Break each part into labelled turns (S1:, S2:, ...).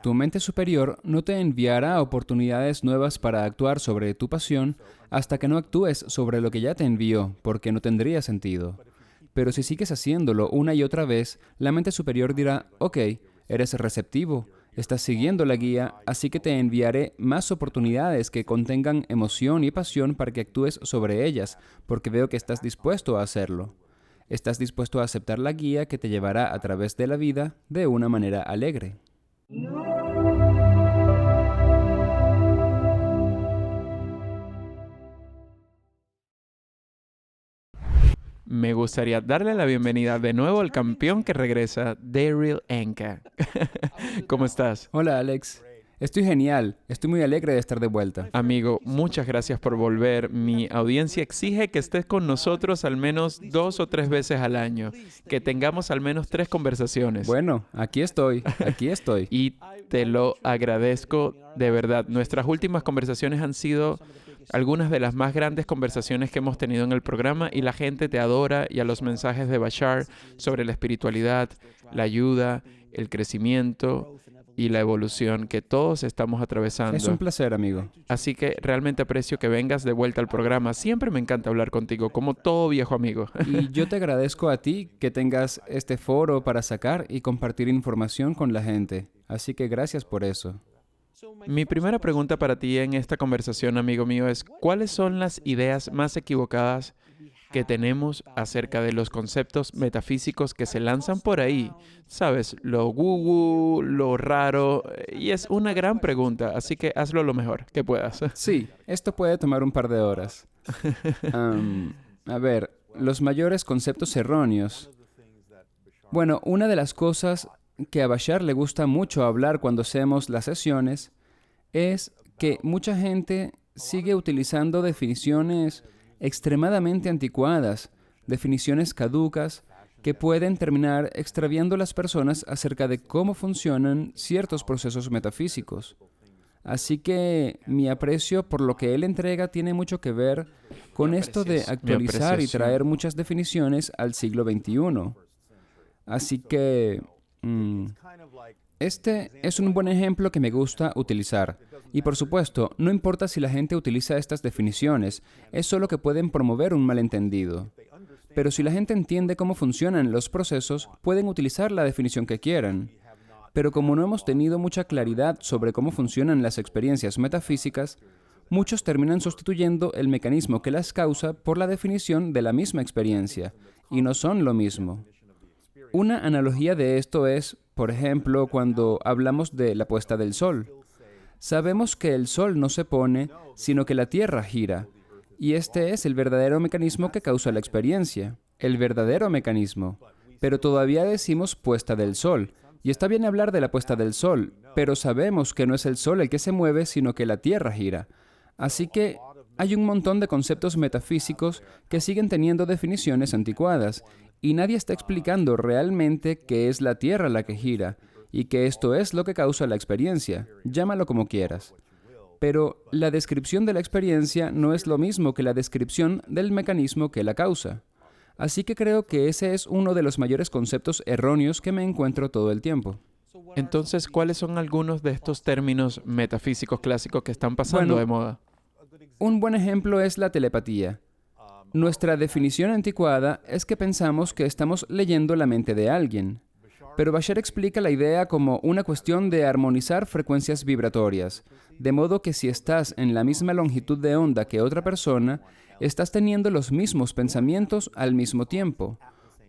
S1: Tu mente superior no te enviará oportunidades nuevas para actuar sobre tu pasión hasta que no actúes sobre lo que ya te envió, porque no tendría sentido. Pero si sigues haciéndolo una y otra vez, la mente superior dirá, ok, eres receptivo, estás siguiendo la guía, así que te enviaré más oportunidades que contengan emoción y pasión para que actúes sobre ellas, porque veo que estás dispuesto a hacerlo. Estás dispuesto a aceptar la guía que te llevará a través de la vida de una manera alegre.
S2: Me gustaría darle la bienvenida de nuevo al campeón que regresa, Daryl Anka. ¿Cómo estás?
S1: Hola Alex, estoy genial, estoy muy alegre de estar de vuelta.
S2: Amigo, muchas gracias por volver. Mi audiencia exige que estés con nosotros al menos 2 o 3 veces al año, que tengamos al menos 3 conversaciones.
S1: Bueno, aquí estoy, aquí estoy.
S2: Y te lo agradezco de verdad. Nuestras últimas conversaciones han sido algunas de las más grandes conversaciones que hemos tenido en el programa y la gente te adora, y a los mensajes de Bashar sobre la espiritualidad, la ayuda, el crecimiento y la evolución que todos estamos atravesando.
S1: Es un placer, amigo.
S2: Así que realmente aprecio que vengas de vuelta al programa. Siempre me encanta hablar contigo, como todo viejo amigo.
S1: Y yo te agradezco a ti que tengas este foro para sacar y compartir información con la gente. Así que gracias por eso.
S2: Mi primera pregunta para ti en esta conversación, amigo mío, es ¿cuáles son las ideas más equivocadas que tenemos acerca de los conceptos metafísicos que se lanzan por ahí? ¿Sabes? Lo woo-woo, lo raro, y es una gran pregunta, así que hazlo lo mejor que puedas.
S1: Sí, esto puede tomar un par de horas. A ver, los mayores conceptos erróneos. Bueno, una de las cosas que a Bashar le gusta mucho hablar cuando hacemos las sesiones es que mucha gente sigue utilizando definiciones extremadamente anticuadas, definiciones caducas, que pueden terminar extraviando a las personas acerca de cómo funcionan ciertos procesos metafísicos. Así que mi aprecio por lo que él entrega tiene mucho que ver con esto de actualizar y traer muchas definiciones al siglo XXI. Así que este es un buen ejemplo que me gusta utilizar. Y por supuesto, no importa si la gente utiliza estas definiciones, es solo que pueden promover un malentendido. Pero si la gente entiende cómo funcionan los procesos, pueden utilizar la definición que quieran. Pero como no hemos tenido mucha claridad sobre cómo funcionan las experiencias metafísicas, muchos terminan sustituyendo el mecanismo que las causa por la definición de la misma experiencia, y no son lo mismo. Una analogía de esto es, por ejemplo, cuando hablamos de la puesta del sol. Sabemos que el sol no se pone, sino que la Tierra gira. Y este es el verdadero mecanismo que causa la experiencia. El verdadero mecanismo. Pero todavía decimos puesta del sol. Y está bien hablar de la puesta del sol, pero sabemos que no es el sol el que se mueve, sino que la Tierra gira. Así que hay un montón de conceptos metafísicos que siguen teniendo definiciones anticuadas, y nadie está explicando realmente que es la Tierra la que gira, y que esto es lo que causa la experiencia, llámalo como quieras. Pero la descripción de la experiencia no es lo mismo que la descripción del mecanismo que la causa. Así que creo que ese es uno de los mayores conceptos erróneos que me encuentro todo el tiempo.
S2: Entonces, ¿cuáles son algunos de estos términos metafísicos clásicos que están pasando de moda?
S1: Un buen ejemplo es la telepatía. Nuestra definición anticuada es que pensamos que estamos leyendo la mente de alguien. Pero Bashar explica la idea como una cuestión de armonizar frecuencias vibratorias, de modo que si estás en la misma longitud de onda que otra persona, estás teniendo los mismos pensamientos al mismo tiempo,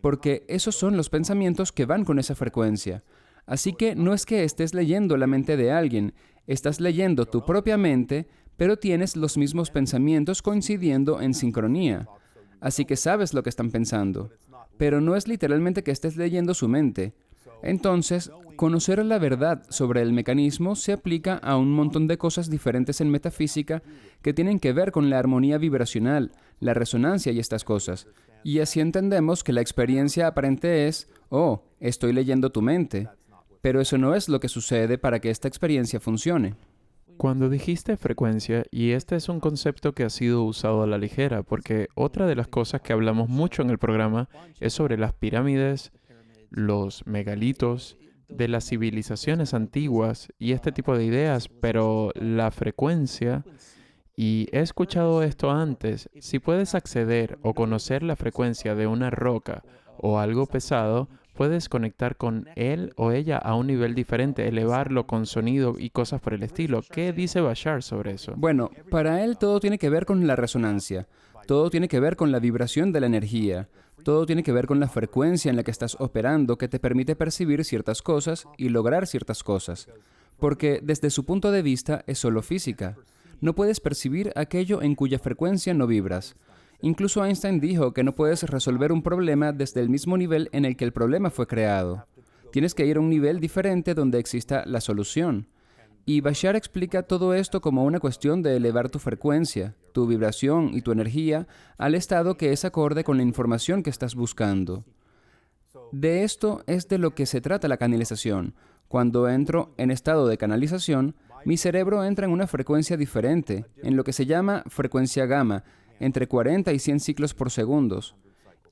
S1: porque esos son los pensamientos que van con esa frecuencia. Así que no es que estés leyendo la mente de alguien, estás leyendo tu propia mente, pero tienes los mismos pensamientos coincidiendo en sincronía. Así que sabes lo que están pensando, pero no es literalmente que estés leyendo su mente. Entonces, conocer la verdad sobre el mecanismo se aplica a un montón de cosas diferentes en metafísica que tienen que ver con la armonía vibracional, la resonancia y estas cosas. Y así entendemos que la experiencia aparente es, oh, estoy leyendo tu mente. Pero eso no es lo que sucede para que esta experiencia funcione.
S2: Cuando dijiste frecuencia, y este es un concepto que ha sido usado a la ligera, porque otra de las cosas que hablamos mucho en el programa es sobre las pirámides, los megalitos, de las civilizaciones antiguas y este tipo de ideas, pero la frecuencia, y he escuchado esto antes, si puedes acceder o conocer la frecuencia de una roca o algo pesado, puedes conectar con él o ella a un nivel diferente, elevarlo con sonido y cosas por el estilo. ¿Qué dice Bashar sobre eso?
S1: Bueno, para él todo tiene que ver con la resonancia, todo tiene que ver con la vibración de la energía, todo tiene que ver con la frecuencia en la que estás operando que te permite percibir ciertas cosas y lograr ciertas cosas. Porque desde su punto de vista es solo física. No puedes percibir aquello en cuya frecuencia no vibras. Incluso Einstein dijo que no puedes resolver un problema desde el mismo nivel en el que el problema fue creado. Tienes que ir a un nivel diferente donde exista la solución. Y Bashar explica todo esto como una cuestión de elevar tu frecuencia, tu vibración y tu energía al estado que es acorde con la información que estás buscando. De esto es de lo que se trata la canalización. Cuando entro en estado de canalización, mi cerebro entra en una frecuencia diferente, en lo que se llama frecuencia gamma, entre 40 y 100 ciclos por segundos.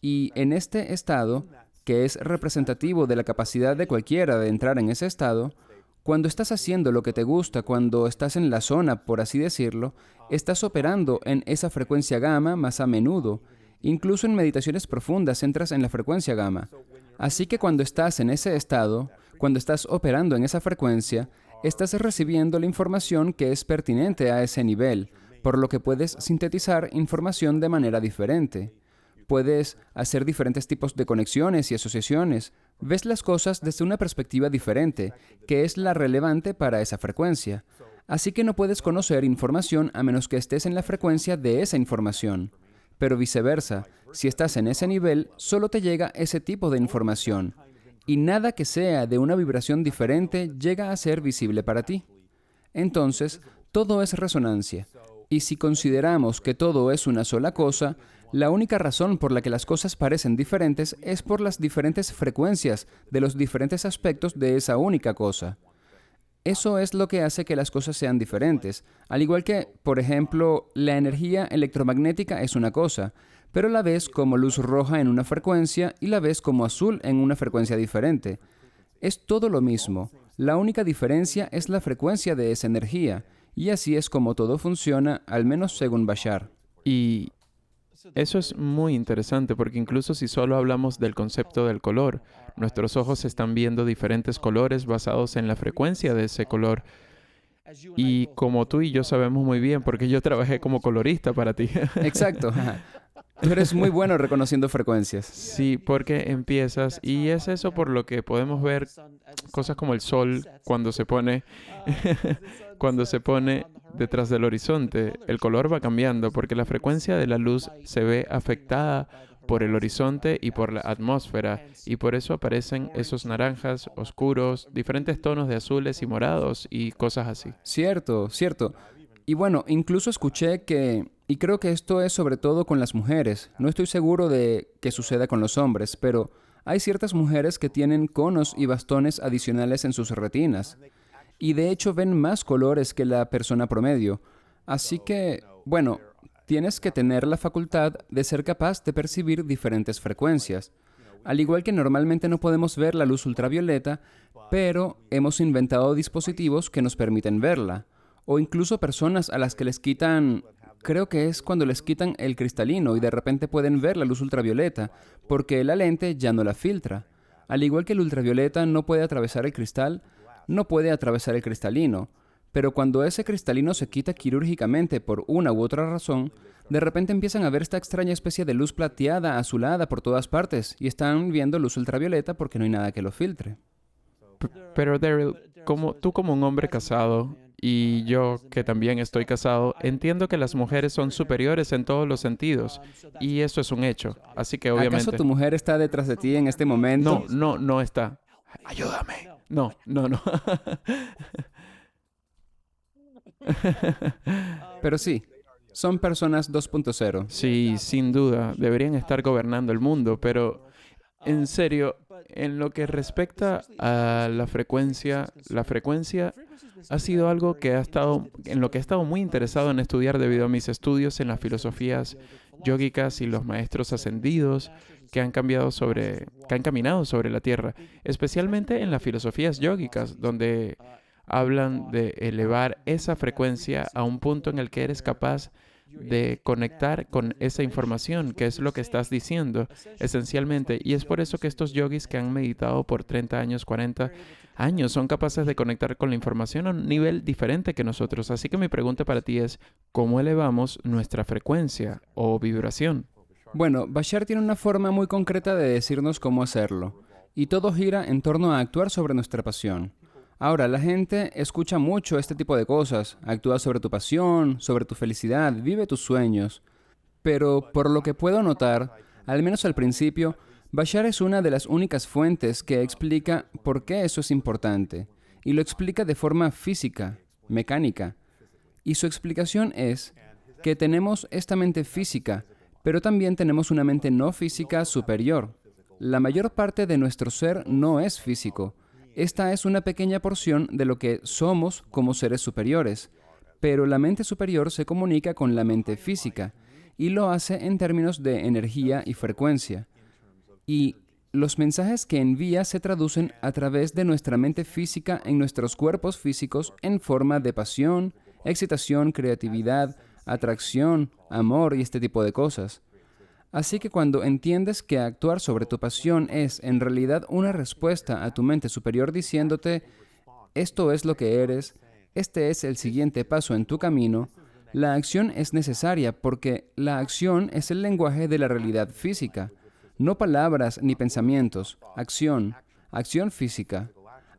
S1: Y en este estado, que es representativo de la capacidad de cualquiera de entrar en ese estado, cuando estás haciendo lo que te gusta, cuando estás en la zona, por así decirlo, estás operando en esa frecuencia gamma más a menudo. Incluso en meditaciones profundas entras en la frecuencia gamma. Así que cuando estás en ese estado, cuando estás operando en esa frecuencia, estás recibiendo la información que es pertinente a ese nivel, por lo que puedes sintetizar información de manera diferente. Puedes hacer diferentes tipos de conexiones y asociaciones. Ves las cosas desde una perspectiva diferente, que es la relevante para esa frecuencia. Así que no puedes conocer información a menos que estés en la frecuencia de esa información. Pero viceversa, si estás en ese nivel, solo te llega ese tipo de información. Y nada que sea de una vibración diferente llega a ser visible para ti. Entonces, todo es resonancia. Y si consideramos que todo es una sola cosa, la única razón por la que las cosas parecen diferentes es por las diferentes frecuencias de los diferentes aspectos de esa única cosa. Eso es lo que hace que las cosas sean diferentes. Al igual que, por ejemplo, la energía electromagnética es una cosa, pero la ves como luz roja en una frecuencia y la ves como azul en una frecuencia diferente. Es todo lo mismo. La única diferencia es la frecuencia de esa energía. Y así es como todo funciona, al menos según Bashar.
S2: Y eso es muy interesante porque incluso si solo hablamos del concepto del color, nuestros ojos están viendo diferentes colores basados en la frecuencia de ese color. Y como tú y yo sabemos muy bien, porque yo trabajé como colorista para ti.
S1: Exacto. Tú eres muy bueno reconociendo frecuencias.
S2: Sí, porque empiezas, y es eso por lo que podemos ver cosas como el sol cuando se pone, cuando se pone detrás del horizonte. El color va cambiando porque la frecuencia de la luz se ve afectada por el horizonte y por la atmósfera, y por eso aparecen esos naranjas oscuros, diferentes tonos de azules y morados y cosas así.
S1: Cierto, cierto. Y bueno, incluso escuché que, y creo que esto es sobre todo con las mujeres, no estoy seguro de que suceda con los hombres, pero hay ciertas mujeres que tienen conos y bastones adicionales en sus retinas, y de hecho ven más colores que la persona promedio. Así que, bueno, tienes que tener la facultad de ser capaz de percibir diferentes frecuencias. Al igual que normalmente no podemos ver la luz ultravioleta, pero hemos inventado dispositivos que nos permiten verla. O incluso personas a las que les quitan, creo que es cuando les quitan el cristalino y de repente pueden ver la luz ultravioleta, porque la lente ya no la filtra. Al igual que el ultravioleta no puede atravesar el cristal, no puede atravesar el cristalino. Pero cuando ese cristalino se quita quirúrgicamente por una u otra razón, de repente empiezan a ver esta extraña especie de luz plateada, azulada por todas partes, y están viendo luz ultravioleta porque no hay nada que lo filtre.
S2: Pero Daryl, tú como un hombre casado, y yo que también estoy casado, entiendo que las mujeres son superiores en todos los sentidos, y eso es un hecho. Así que obviamente...
S1: ¿Acaso tu mujer está detrás de ti en este momento?
S2: No está. Ayúdame. No.
S1: Pero sí, son personas 2.0.
S2: Sí, sin duda, deberían estar gobernando el mundo, pero en serio, en lo que respecta a la frecuencia ha sido algo que en lo que he estado muy interesado en estudiar debido a mis estudios en las filosofías yógicas y los maestros ascendidos que han caminado sobre la tierra, especialmente en las filosofías yógicas, donde hablan de elevar esa frecuencia a un punto en el que eres capaz de conectar con esa información, que es lo que estás diciendo, esencialmente. Y es por eso que estos yogis que han meditado por 30 años, 40 años, son capaces de conectar con la información a un nivel diferente que nosotros. Así que mi pregunta para ti es, ¿cómo elevamos nuestra frecuencia o vibración?
S1: Bueno, Bashar tiene una forma muy concreta de decirnos cómo hacerlo, y todo gira en torno a actuar sobre nuestra pasión. Ahora, la gente escucha mucho este tipo de cosas. Actúa sobre tu pasión, sobre tu felicidad, vive tus sueños. Pero, por lo que puedo notar, al menos al principio, Bashar es una de las únicas fuentes que explica por qué eso es importante. Y lo explica de forma física, mecánica. Y su explicación es que tenemos esta mente física, pero también tenemos una mente no física superior. La mayor parte de nuestro ser no es físico. Esta es una pequeña porción de lo que somos como seres superiores, pero la mente superior se comunica con la mente física y lo hace en términos de energía y frecuencia. Y los mensajes que envía se traducen a través de nuestra mente física en nuestros cuerpos físicos en forma de pasión, excitación, creatividad, atracción, amor y este tipo de cosas. Así que cuando entiendes que actuar sobre tu pasión es en realidad una respuesta a tu mente superior diciéndote, esto es lo que eres, este es el siguiente paso en tu camino, la acción es necesaria porque la acción es el lenguaje de la realidad física. No palabras ni pensamientos, acción, acción física.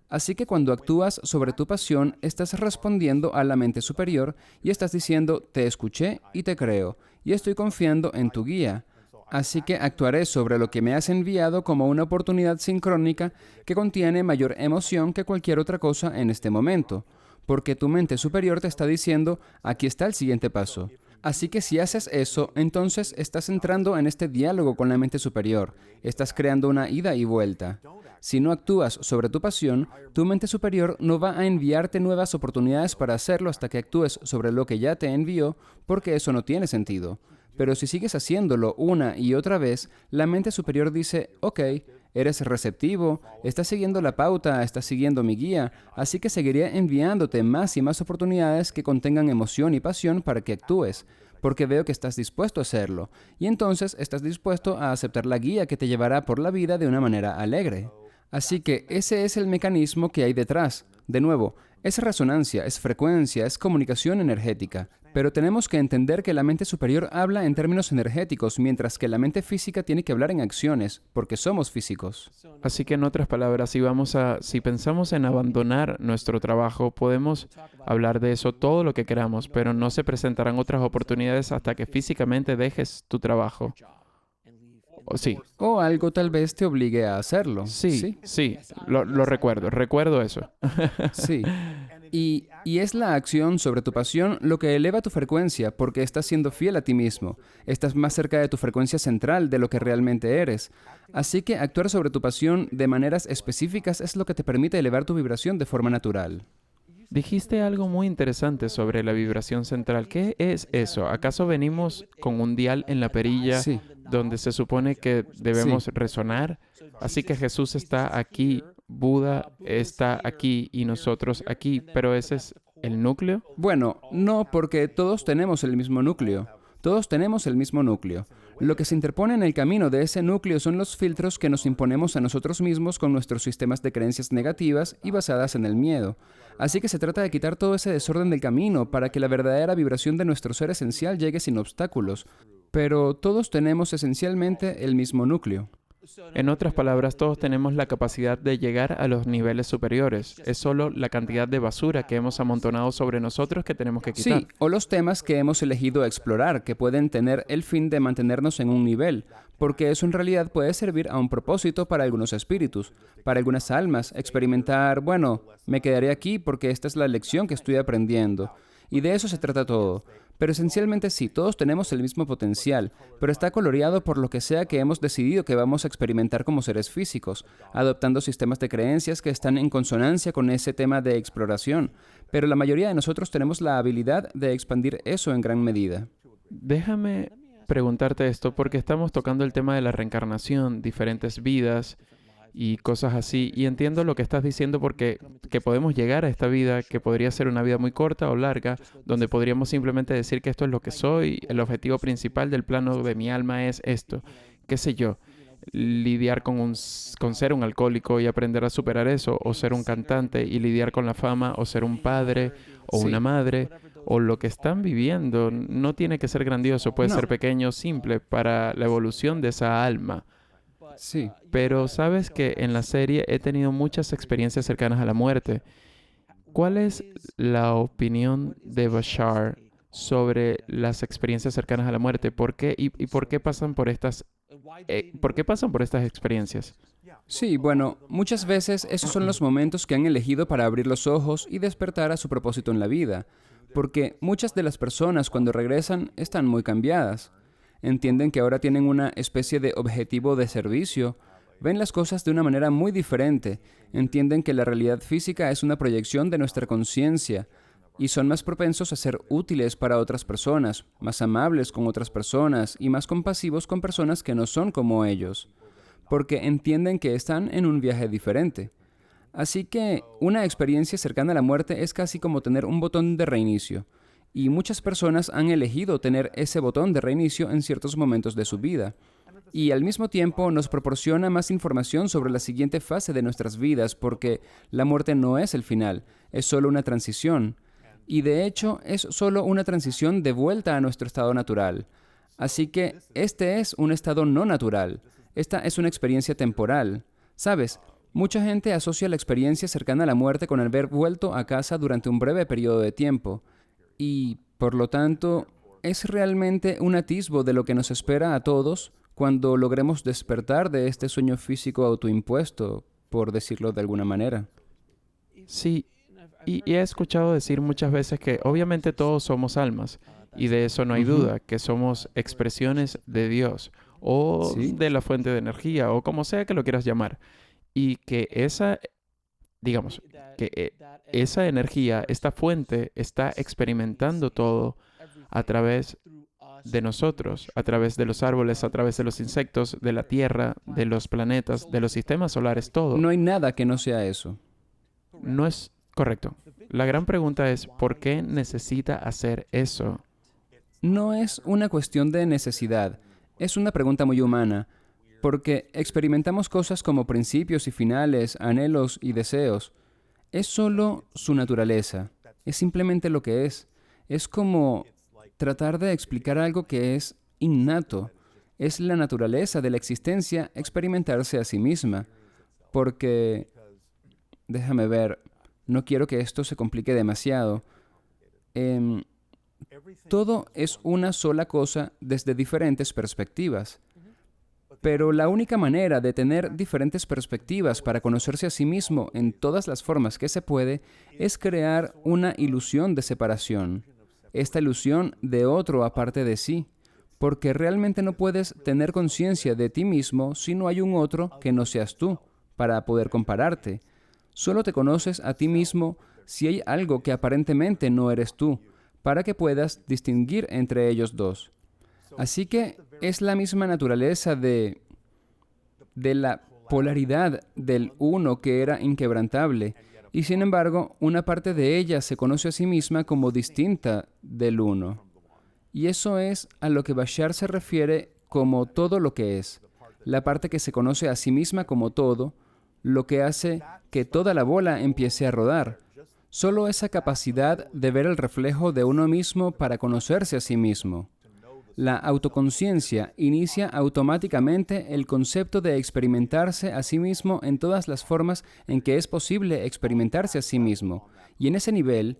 S1: Así que cuando actúas sobre tu pasión, estás respondiendo a la mente superior y estás diciendo, te escuché y te creo, y estoy confiando en tu guía. Así que actuaré sobre lo que me has enviado como una oportunidad sincrónica que contiene mayor emoción que cualquier otra cosa en este momento, porque tu mente superior te está diciendo, aquí está el siguiente paso. Así que si haces eso, entonces estás entrando en este diálogo con la mente superior, estás creando una ida y vuelta. Si no actúas sobre tu pasión, tu mente superior no va a enviarte nuevas oportunidades para hacerlo hasta que actúes sobre lo que ya te envió, porque eso no tiene sentido. Pero si sigues haciéndolo una y otra vez, la mente superior dice, ok, eres receptivo, estás siguiendo la pauta, estás siguiendo mi guía, así que seguiré enviándote más y más oportunidades que contengan emoción y pasión para que actúes, porque veo que estás dispuesto a hacerlo, y entonces estás dispuesto a aceptar la guía que te llevará por la vida de una manera alegre. Así que ese es el mecanismo que hay detrás. De nuevo, es resonancia, es frecuencia, es comunicación energética. Pero tenemos que entender que la mente superior habla en términos energéticos, mientras que la mente física tiene que hablar en acciones, porque somos físicos.
S2: Así que en otras palabras, si pensamos en abandonar nuestro trabajo, podemos hablar de eso todo lo que queramos, pero no se presentarán otras oportunidades hasta que físicamente dejes tu trabajo. Sí,
S1: O algo tal vez te obligue a hacerlo.
S2: sí, lo recuerdo eso.
S1: Sí. Y es la acción sobre tu pasión lo que eleva tu frecuencia, porque estás siendo fiel a ti mismo. Estás más cerca de tu frecuencia central de lo que realmente eres. Así que actuar sobre tu pasión de maneras específicas es lo que te permite elevar tu vibración de forma natural.
S2: Dijiste algo muy interesante sobre la vibración central. ¿Qué es eso? ¿Acaso venimos con un dial en la perilla
S1: Sí,
S2: donde se supone que debemos resonar? Así que Jesús está aquí, Buda está aquí y nosotros aquí, pero ese es el núcleo.
S1: bueno, no, porque todos tenemos el mismo núcleo. Todos tenemos el mismo núcleo. Lo que se interpone en el camino de ese núcleo son los filtros que nos imponemos a nosotros mismos con nuestros sistemas de creencias negativas y basadas en el miedo. Así que se trata de quitar todo ese desorden del camino para que la verdadera vibración de nuestro ser esencial llegue sin obstáculos. Pero todos tenemos esencialmente el mismo núcleo.
S2: En otras palabras, todos tenemos la capacidad de llegar a los niveles superiores. Es solo la cantidad de basura que hemos amontonado sobre nosotros que tenemos que quitar.
S1: Sí, o los temas que hemos elegido explorar, que pueden tener el fin de mantenernos en un nivel, porque eso en realidad puede servir a un propósito para algunos espíritus, para algunas almas, experimentar, bueno, me quedaré aquí porque esta es la lección que estoy aprendiendo. Y de eso se trata todo. Pero esencialmente sí, todos tenemos el mismo potencial, pero está coloreado por lo que sea que hemos decidido que vamos a experimentar como seres físicos, adoptando sistemas de creencias que están en consonancia con ese tema de exploración. Pero la mayoría de nosotros tenemos la habilidad de expandir eso en gran medida.
S2: Déjame preguntarte esto porque estamos tocando el tema de la reencarnación, diferentes vidas y cosas así. Y entiendo lo que estás diciendo porque que podemos llegar a esta vida, que podría ser una vida muy corta o larga, donde podríamos simplemente decir que esto es lo que soy, el objetivo principal del plano de mi alma es esto, qué sé yo, lidiar con ser un alcohólico y aprender a superar eso, o ser un cantante y lidiar con la fama, o ser un padre o una
S1: Sí,
S2: madre, o lo que están viviendo. No tiene que ser grandioso, puede ser
S1: no,
S2: pequeño, simple, para la evolución de esa alma.
S1: sí.
S2: Pero sabes que en la serie he tenido muchas experiencias cercanas a la muerte. ¿Cuál es la opinión de Bashar sobre las experiencias cercanas a la muerte? ¿Por qué y por qué pasan por estas experiencias?
S1: Sí, bueno, muchas veces esos son los momentos que han elegido para abrir los ojos y despertar a su propósito en la vida, porque muchas de las personas cuando regresan están muy cambiadas. Entienden que ahora tienen una especie de objetivo de servicio, ven las cosas de una manera muy diferente, entienden que la realidad física es una proyección de nuestra conciencia y son más propensos a ser útiles para otras personas, más amables con otras personas y más compasivos con personas que no son como ellos porque entienden que están en un viaje diferente. Así que una experiencia cercana a la muerte es casi como tener un botón de reinicio. Y muchas personas han elegido tener ese botón de reinicio en ciertos momentos de su vida. Y al mismo tiempo nos proporciona más información sobre la siguiente fase de nuestras vidas, porque la muerte no es el final, es solo una transición. Y de hecho es solo una transición de vuelta a nuestro estado natural. Así que este es un estado no natural. Esta es una experiencia temporal. ¿Sabes? Mucha gente asocia la experiencia cercana a la muerte con haber vuelto a casa durante un breve periodo de tiempo. Y, por lo tanto, es realmente un atisbo de lo que nos espera a todos cuando logremos despertar de este sueño físico autoimpuesto, por decirlo de alguna manera.
S2: Sí, y he escuchado decir muchas veces que obviamente todos somos almas, y de eso no hay
S1: Ujú.
S2: duda, que somos expresiones de Dios o
S1: Sí,
S2: de la fuente de energía o como sea que lo quieras llamar. Y que digamos, que esa energía, esta fuente está experimentando todo a través de nosotros, a través de los árboles, a través de los insectos, de la Tierra, de los planetas, de los sistemas solares, todo.
S1: no hay nada que no sea eso.
S2: No es correcto. La gran pregunta es, ¿por qué necesita hacer eso?
S1: No es una cuestión de necesidad, es una pregunta muy humana, porque experimentamos cosas como principios y finales, anhelos y deseos. Es solo su naturaleza, es simplemente lo que es. Es como tratar de explicar algo que es innato. Es la naturaleza de la existencia experimentarse a sí misma, porque, déjame ver, no quiero que esto se complique demasiado. Em, Todo es una sola cosa desde diferentes perspectivas. Pero la única manera de tener diferentes perspectivas para conocerse a sí mismo en todas las formas que se puede es crear una ilusión de separación, esta ilusión de otro aparte de sí, porque realmente no puedes tener conciencia de ti mismo si no hay un otro que no seas tú, para poder compararte. Solo te conoces a ti mismo si hay algo que aparentemente no eres tú, para que puedas distinguir entre ellos dos. Así que es la misma naturaleza de la polaridad del uno que era inquebrantable, y sin embargo, una parte de ella se conoce a sí misma como distinta del uno. Y eso es a lo que Bashar se refiere como todo lo que es, la parte que se conoce a sí misma como todo, lo que hace que toda la bola empiece a rodar. Solo esa capacidad de ver el reflejo de uno mismo para conocerse a sí mismo. La autoconciencia inicia automáticamente el concepto de experimentarse a sí mismo en todas las formas en que es posible experimentarse a sí mismo. Y en ese nivel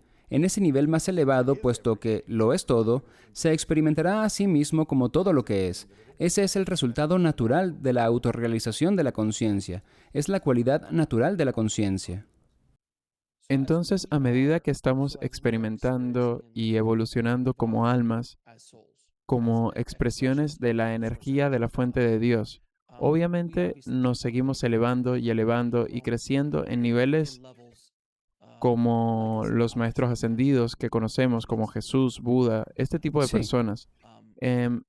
S1: más elevado, puesto que lo es todo, se experimentará a sí mismo como todo lo que es. Ese es el resultado natural de la autorrealización de la conciencia. Es la cualidad natural de la conciencia.
S2: Entonces, a medida que estamos experimentando y evolucionando como almas, como expresiones de la energía de la fuente de Dios, obviamente nos seguimos elevando y creciendo en niveles como los maestros ascendidos que conocemos, como Jesús, Buda, este tipo de
S1: Sí,
S2: personas. Em,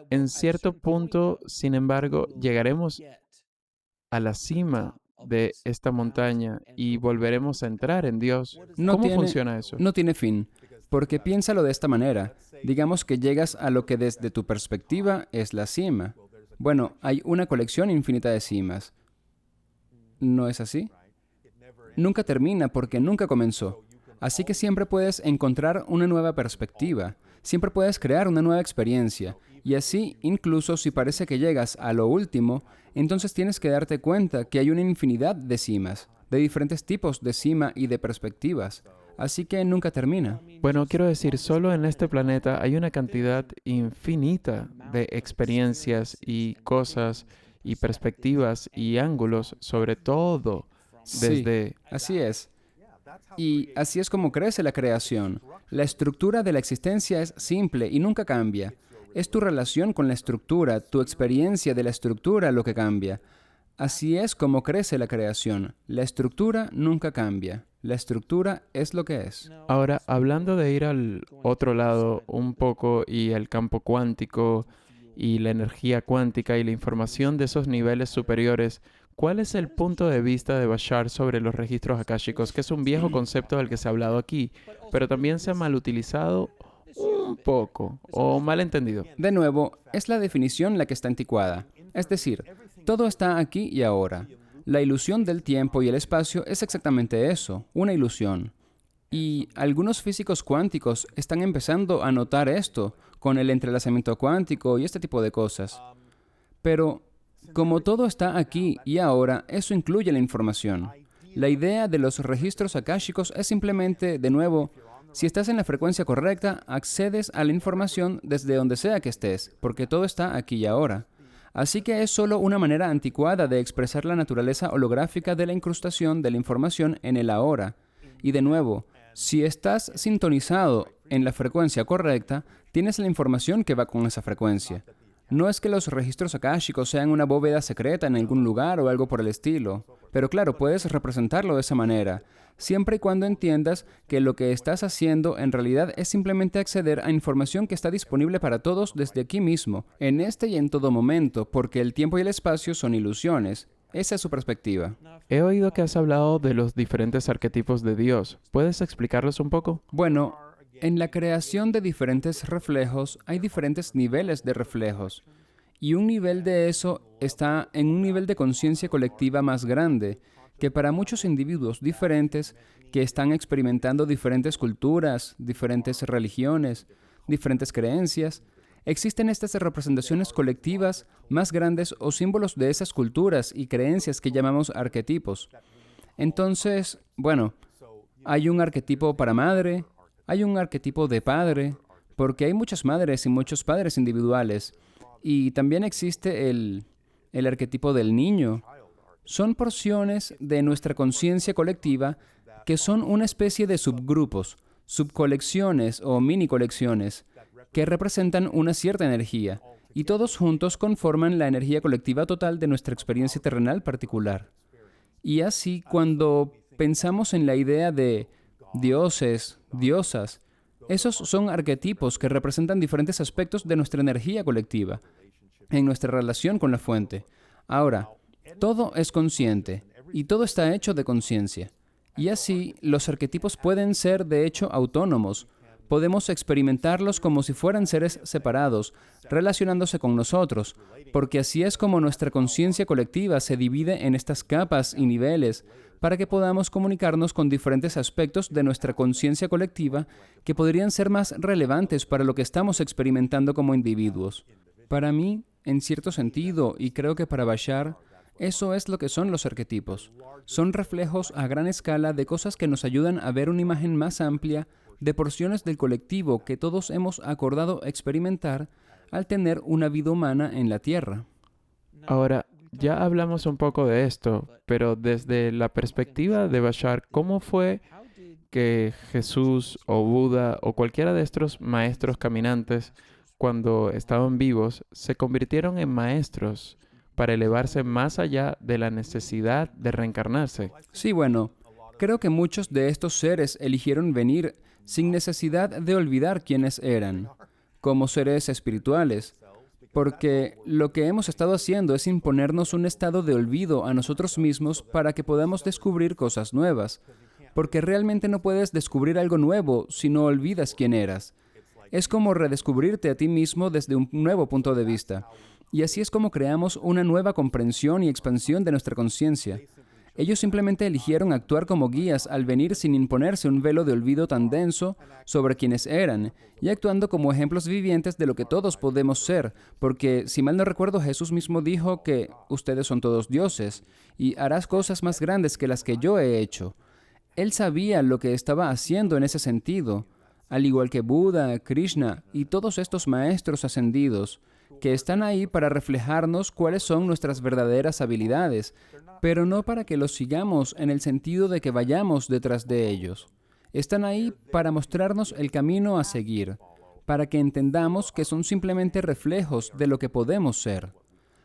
S2: En cierto punto, sin embargo, llegaremos a la cima de esta montaña y volveremos a entrar en Dios.
S1: No
S2: ¿Cómo
S1: tiene,
S2: funciona eso?
S1: no tiene fin, porque piénsalo de esta manera. Digamos que llegas a lo que desde tu perspectiva es la cima. Bueno, hay una colección infinita de cimas. ¿No es así? Nunca termina porque nunca comenzó. Así que siempre puedes encontrar una nueva perspectiva. Siempre puedes crear una nueva experiencia. Y así, incluso si parece que llegas a lo último, entonces tienes que darte cuenta que hay una infinidad de cimas, de diferentes tipos de cima y de perspectivas. Así que nunca termina.
S2: Bueno, quiero decir, solo en este planeta hay una cantidad infinita de experiencias y cosas y perspectivas y ángulos sobre todo
S1: Sí,
S2: desde...
S1: así es. Y así es como crece la creación. La estructura de la existencia es simple y nunca cambia. Es tu relación con la estructura, tu experiencia de la estructura lo que cambia. Así es como crece la creación. La estructura nunca cambia. La estructura es lo que es.
S2: Ahora, hablando de ir al otro lado un poco y el campo cuántico y la energía cuántica y la información de esos niveles superiores, ¿cuál es el punto de vista de Bashar sobre los registros akáshicos? Que es un viejo concepto del que se ha hablado aquí, pero también se ha mal utilizado un poco o mal entendido.
S1: De nuevo, es la definición la que está anticuada. Es decir, todo está aquí y ahora. La ilusión del tiempo y el espacio es exactamente eso, una ilusión. Y algunos físicos cuánticos están empezando a notar esto con el entrelazamiento cuántico y este tipo de cosas. Pero, como todo está aquí y ahora, eso incluye la información. La idea de los registros akáshicos es simplemente, de nuevo, si estás en la frecuencia correcta, accedes a la información desde donde sea que estés, porque todo está aquí y ahora. Así que es solo una manera anticuada de expresar la naturaleza holográfica de la incrustación de la información en el ahora. Y de nuevo, si estás sintonizado en la frecuencia correcta, tienes la información que va con esa frecuencia. No es que los registros akáshicos sean una bóveda secreta en algún lugar o algo por el estilo, pero claro, puedes representarlo de esa manera, siempre y cuando entiendas que lo que estás haciendo en realidad es simplemente acceder a información que está disponible para todos desde aquí mismo, en este y en todo momento, porque el tiempo y el espacio son ilusiones. Esa es su perspectiva.
S2: He oído que has hablado de los diferentes arquetipos de Dios. ¿Puedes explicarlos un poco?
S1: Bueno, en la creación de diferentes reflejos hay diferentes niveles de reflejos. Y un nivel de eso está en un nivel de conciencia colectiva más grande, que para muchos individuos diferentes que están experimentando diferentes culturas, diferentes religiones, diferentes creencias, existen estas representaciones colectivas más grandes o símbolos de esas culturas y creencias que llamamos arquetipos. Entonces, bueno, hay un arquetipo para madre, hay un arquetipo de padre, porque hay muchas madres y muchos padres individuales. Y también existe el arquetipo del niño. Son porciones de nuestra conciencia colectiva que son una especie de subgrupos, subcolecciones o mini colecciones, que representan una cierta energía, y todos juntos conforman la energía colectiva total de nuestra experiencia terrenal particular. Y así, cuando pensamos en la idea de dioses, diosas, esos son arquetipos que representan diferentes aspectos de nuestra energía colectiva, en nuestra relación con la fuente. Ahora, todo es consciente, y todo está hecho de conciencia. Y así, los arquetipos pueden ser, de hecho, autónomos. Podemos experimentarlos como si fueran seres separados, relacionándose con nosotros, porque así es como nuestra conciencia colectiva se divide en estas capas y niveles, para que podamos comunicarnos con diferentes aspectos de nuestra conciencia colectiva que podrían ser más relevantes para lo que estamos experimentando como individuos. Para mí, en cierto sentido, y creo que para Bashar, eso es lo que son los arquetipos. Son reflejos a gran escala de cosas que nos ayudan a ver una imagen más amplia de porciones del colectivo que todos hemos acordado experimentar al tener una vida humana en la Tierra.
S2: Ahora, ya hablamos un poco de esto, pero desde la perspectiva de Bashar, ¿cómo fue que Jesús o Buda o cualquiera de estos maestros caminantes, cuando estaban vivos, se convirtieron en maestros para elevarse más allá de la necesidad de reencarnarse?
S1: Sí, bueno, creo que muchos de estos seres eligieron venir sin necesidad de olvidar quiénes eran, como seres espirituales, porque lo que hemos estado haciendo es imponernos un estado de olvido a nosotros mismos para que podamos descubrir cosas nuevas, porque realmente no puedes descubrir algo nuevo si no olvidas quién eras. Es como redescubrirte a ti mismo desde un nuevo punto de vista. Y así es como creamos una nueva comprensión y expansión de nuestra conciencia. Ellos simplemente eligieron actuar como guías al venir sin imponerse un velo de olvido tan denso sobre quienes eran, y actuando como ejemplos vivientes de lo que todos podemos ser, porque, si mal no recuerdo, Jesús mismo dijo que ustedes son todos dioses, y harás cosas más grandes que las que yo he hecho. Él sabía lo que estaba haciendo en ese sentido, al igual que Buda, Krishna y todos estos maestros ascendidos, que están ahí para reflejarnos cuáles son nuestras verdaderas habilidades, pero no para que los sigamos en el sentido de que vayamos detrás de ellos. Están ahí para mostrarnos el camino a seguir, para que entendamos que son simplemente reflejos de lo que podemos ser.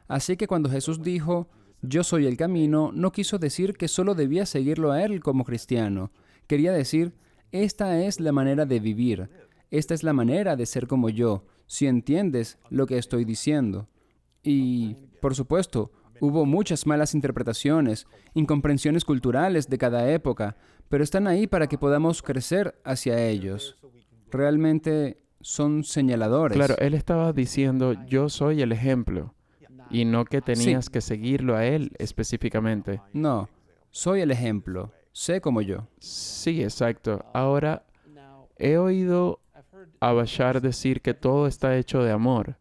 S1: Así que cuando Jesús dijo, "Yo soy el camino", no quiso decir que solo debía seguirlo a Él como cristiano. Quería decir, esta es la manera de vivir, esta es la manera de ser como yo, si entiendes lo que estoy diciendo. Y, por supuesto, hubo muchas malas interpretaciones, incomprensiones culturales de cada época, pero están ahí para que podamos crecer hacia ellos. Realmente son señaladores.
S2: Claro, él estaba diciendo, yo soy el ejemplo, y no que
S1: Sí,
S2: tenías que seguirlo a él específicamente.
S1: no, soy el ejemplo, sé como yo.
S2: Sí, exacto. Ahora, he oído a Bashar decir que todo está hecho de amor.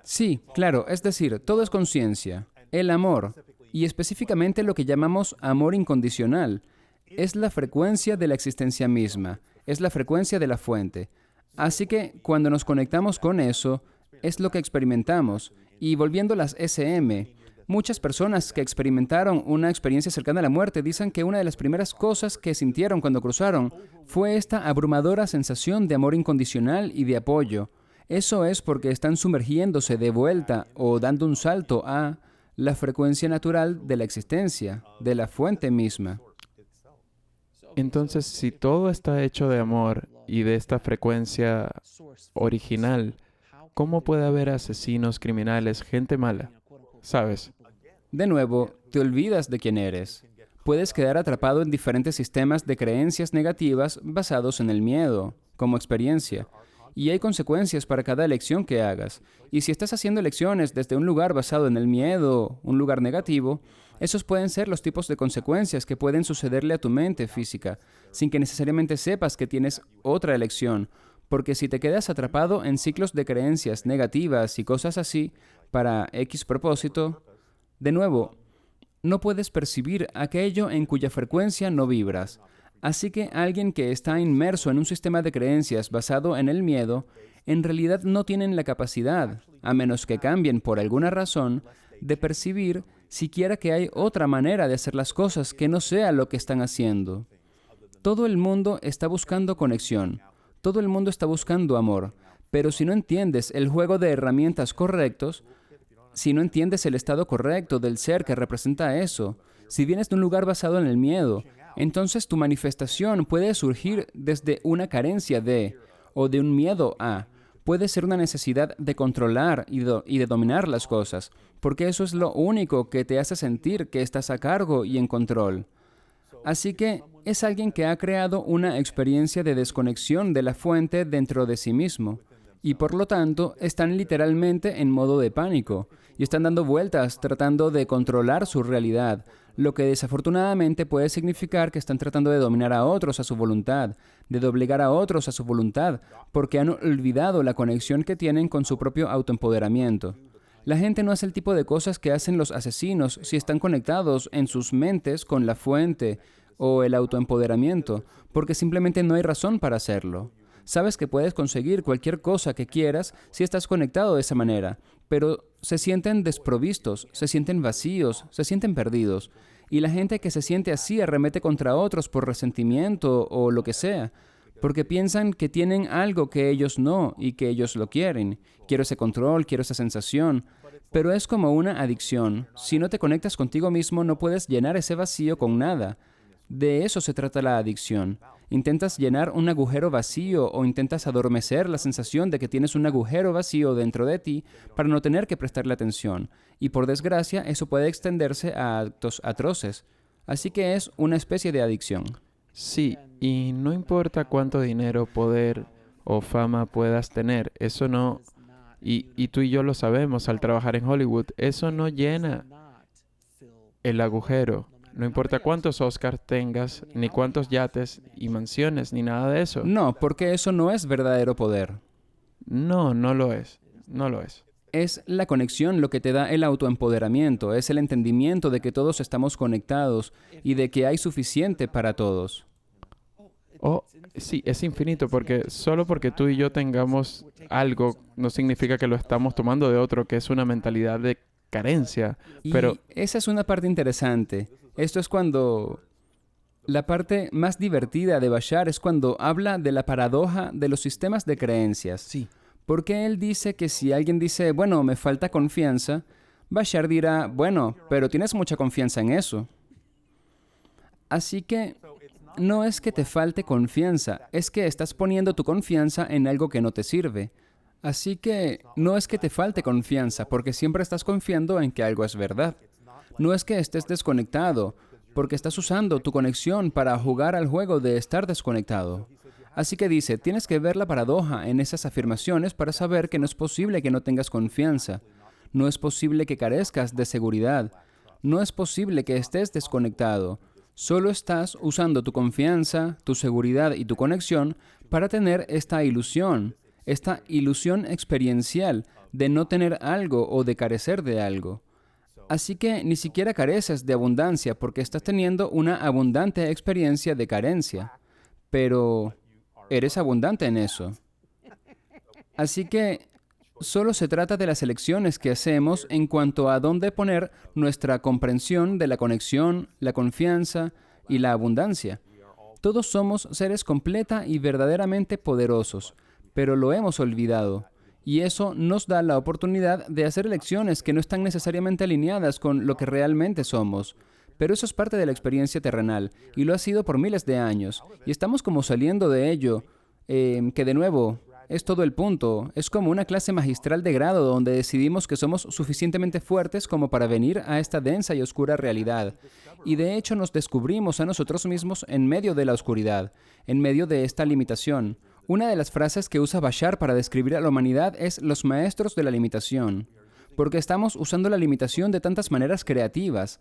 S1: Sí, claro, es decir, todo es conciencia. El amor, y específicamente lo que llamamos amor incondicional, es la frecuencia de la existencia misma, es la frecuencia de la fuente. Así que cuando nos conectamos con eso, es lo que experimentamos. Y volviendo a las SM, muchas personas que experimentaron una experiencia cercana a la muerte dicen que una de las primeras cosas que sintieron cuando cruzaron fue esta abrumadora sensación de amor incondicional y de apoyo. Eso es porque están sumergiéndose de vuelta o dando un salto a la frecuencia natural de la existencia, de la fuente misma.
S2: Entonces, si todo está hecho de amor y de esta frecuencia original, ¿cómo puede haber asesinos, criminales, gente mala? ¿Sabes?
S1: De nuevo, te olvidas de quién eres. Puedes quedar atrapado en diferentes sistemas de creencias negativas basados en el miedo, como experiencia. Y hay consecuencias para cada elección que hagas. Y si estás haciendo elecciones desde un lugar basado en el miedo, un lugar negativo, esos pueden ser los tipos de consecuencias que pueden sucederle a tu mente física, sin que necesariamente sepas que tienes otra elección. Porque si te quedas atrapado en ciclos de creencias negativas y cosas así, para X propósito, de nuevo, no puedes percibir aquello en cuya frecuencia no vibras. Así que alguien que está inmerso en un sistema de creencias basado en el miedo, en realidad no tienen la capacidad, a menos que cambien por alguna razón, de percibir siquiera que hay otra manera de hacer las cosas que no sea lo que están haciendo. Todo el mundo está buscando conexión, todo el mundo está buscando amor, pero si no entiendes el juego de herramientas correctos, si no entiendes el estado correcto del ser que representa eso, si vienes de un lugar basado en el miedo, entonces tu manifestación puede surgir desde una carencia de, o de un miedo a. Puede ser una necesidad de controlar y de dominar las cosas, porque eso es lo único que te hace sentir que estás a cargo y en control. Así que es alguien que ha creado una experiencia de desconexión de la fuente dentro de sí mismo. Y por lo tanto, están literalmente en modo de pánico y están dando vueltas tratando de controlar su realidad, lo que desafortunadamente puede significar que están tratando de dominar a otros a su voluntad, de doblegar a otros a su voluntad, porque han olvidado la conexión que tienen con su propio autoempoderamiento. La gente no hace el tipo de cosas que hacen los asesinos si están conectados en sus mentes con la fuente o el autoempoderamiento, porque simplemente no hay razón para hacerlo. Sabes que puedes conseguir cualquier cosa que quieras si estás conectado de esa manera, pero se sienten desprovistos, se sienten vacíos, se sienten perdidos. Y la gente que se siente así arremete contra otros por resentimiento o lo que sea, porque piensan que tienen algo que ellos no y que ellos lo quieren. Quiero ese control, quiero esa sensación. Pero es como una adicción. Si no te conectas contigo mismo, no puedes llenar ese vacío con nada. De eso se trata la adicción. Intentas llenar un agujero vacío o intentas adormecer la sensación de que tienes un agujero vacío dentro de ti para no tener que prestarle atención. Y por desgracia, eso puede extenderse a actos atroces. Así que es una especie de adicción.
S2: Sí, y no importa cuánto dinero, poder o fama puedas tener, eso no, y tú y yo lo sabemos al trabajar en Hollywood, eso no llena el agujero. No importa cuántos Oscars tengas, ni cuántos yates y mansiones, ni nada de eso.
S1: No, porque eso no es verdadero poder.
S2: No, no lo es. No lo es.
S1: Es la conexión lo que te da el autoempoderamiento, es el entendimiento de que todos estamos conectados y de que hay suficiente para todos.
S2: Oh, sí, es infinito, porque solo porque tú y yo tengamos algo no significa que lo estamos tomando de otro, que es una mentalidad de carencia. Pero
S1: Y esa es una parte interesante. Esto es cuando... La parte más divertida de Bashar es cuando habla de la paradoja de los sistemas de creencias.
S2: sí,
S1: Porque él dice que si alguien dice, bueno, me falta confianza, Bashar dirá, bueno, pero tienes mucha confianza en eso. Así que no es que te falte confianza, es que estás poniendo tu confianza en algo que no te sirve. Así que no es que te falte confianza, porque siempre estás confiando en que algo es verdad. No es que estés desconectado, porque estás usando tu conexión para jugar al juego de estar desconectado. Así que dice, tienes que ver la paradoja en esas afirmaciones para saber que no es posible que no tengas confianza. No es posible que carezcas de seguridad. No es posible que estés desconectado. Solo estás usando tu confianza, tu seguridad y tu conexión para tener esta ilusión experiencial de no tener algo o de carecer de algo. Así que ni siquiera careces de abundancia porque estás teniendo una abundante experiencia de carencia. Pero eres abundante en eso. Así que solo se trata de las elecciones que hacemos en cuanto a dónde poner nuestra comprensión de la conexión, la confianza y la abundancia. Todos somos seres completa y verdaderamente poderosos, pero lo hemos olvidado. Y eso nos da la oportunidad de hacer elecciones que no están necesariamente alineadas con lo que realmente somos. Pero eso es parte de la experiencia terrenal, y lo ha sido por miles de años. Y estamos como saliendo de ello, que de nuevo, es todo el punto. Es como una clase magistral de grado donde decidimos que somos suficientemente fuertes como para venir a esta densa y oscura realidad. Y de hecho nos descubrimos a nosotros mismos en medio de la oscuridad, en medio de esta limitación. Una de las frases que usa Bashar para describir a la humanidad es los maestros de la limitación, porque estamos usando la limitación de tantas maneras creativas,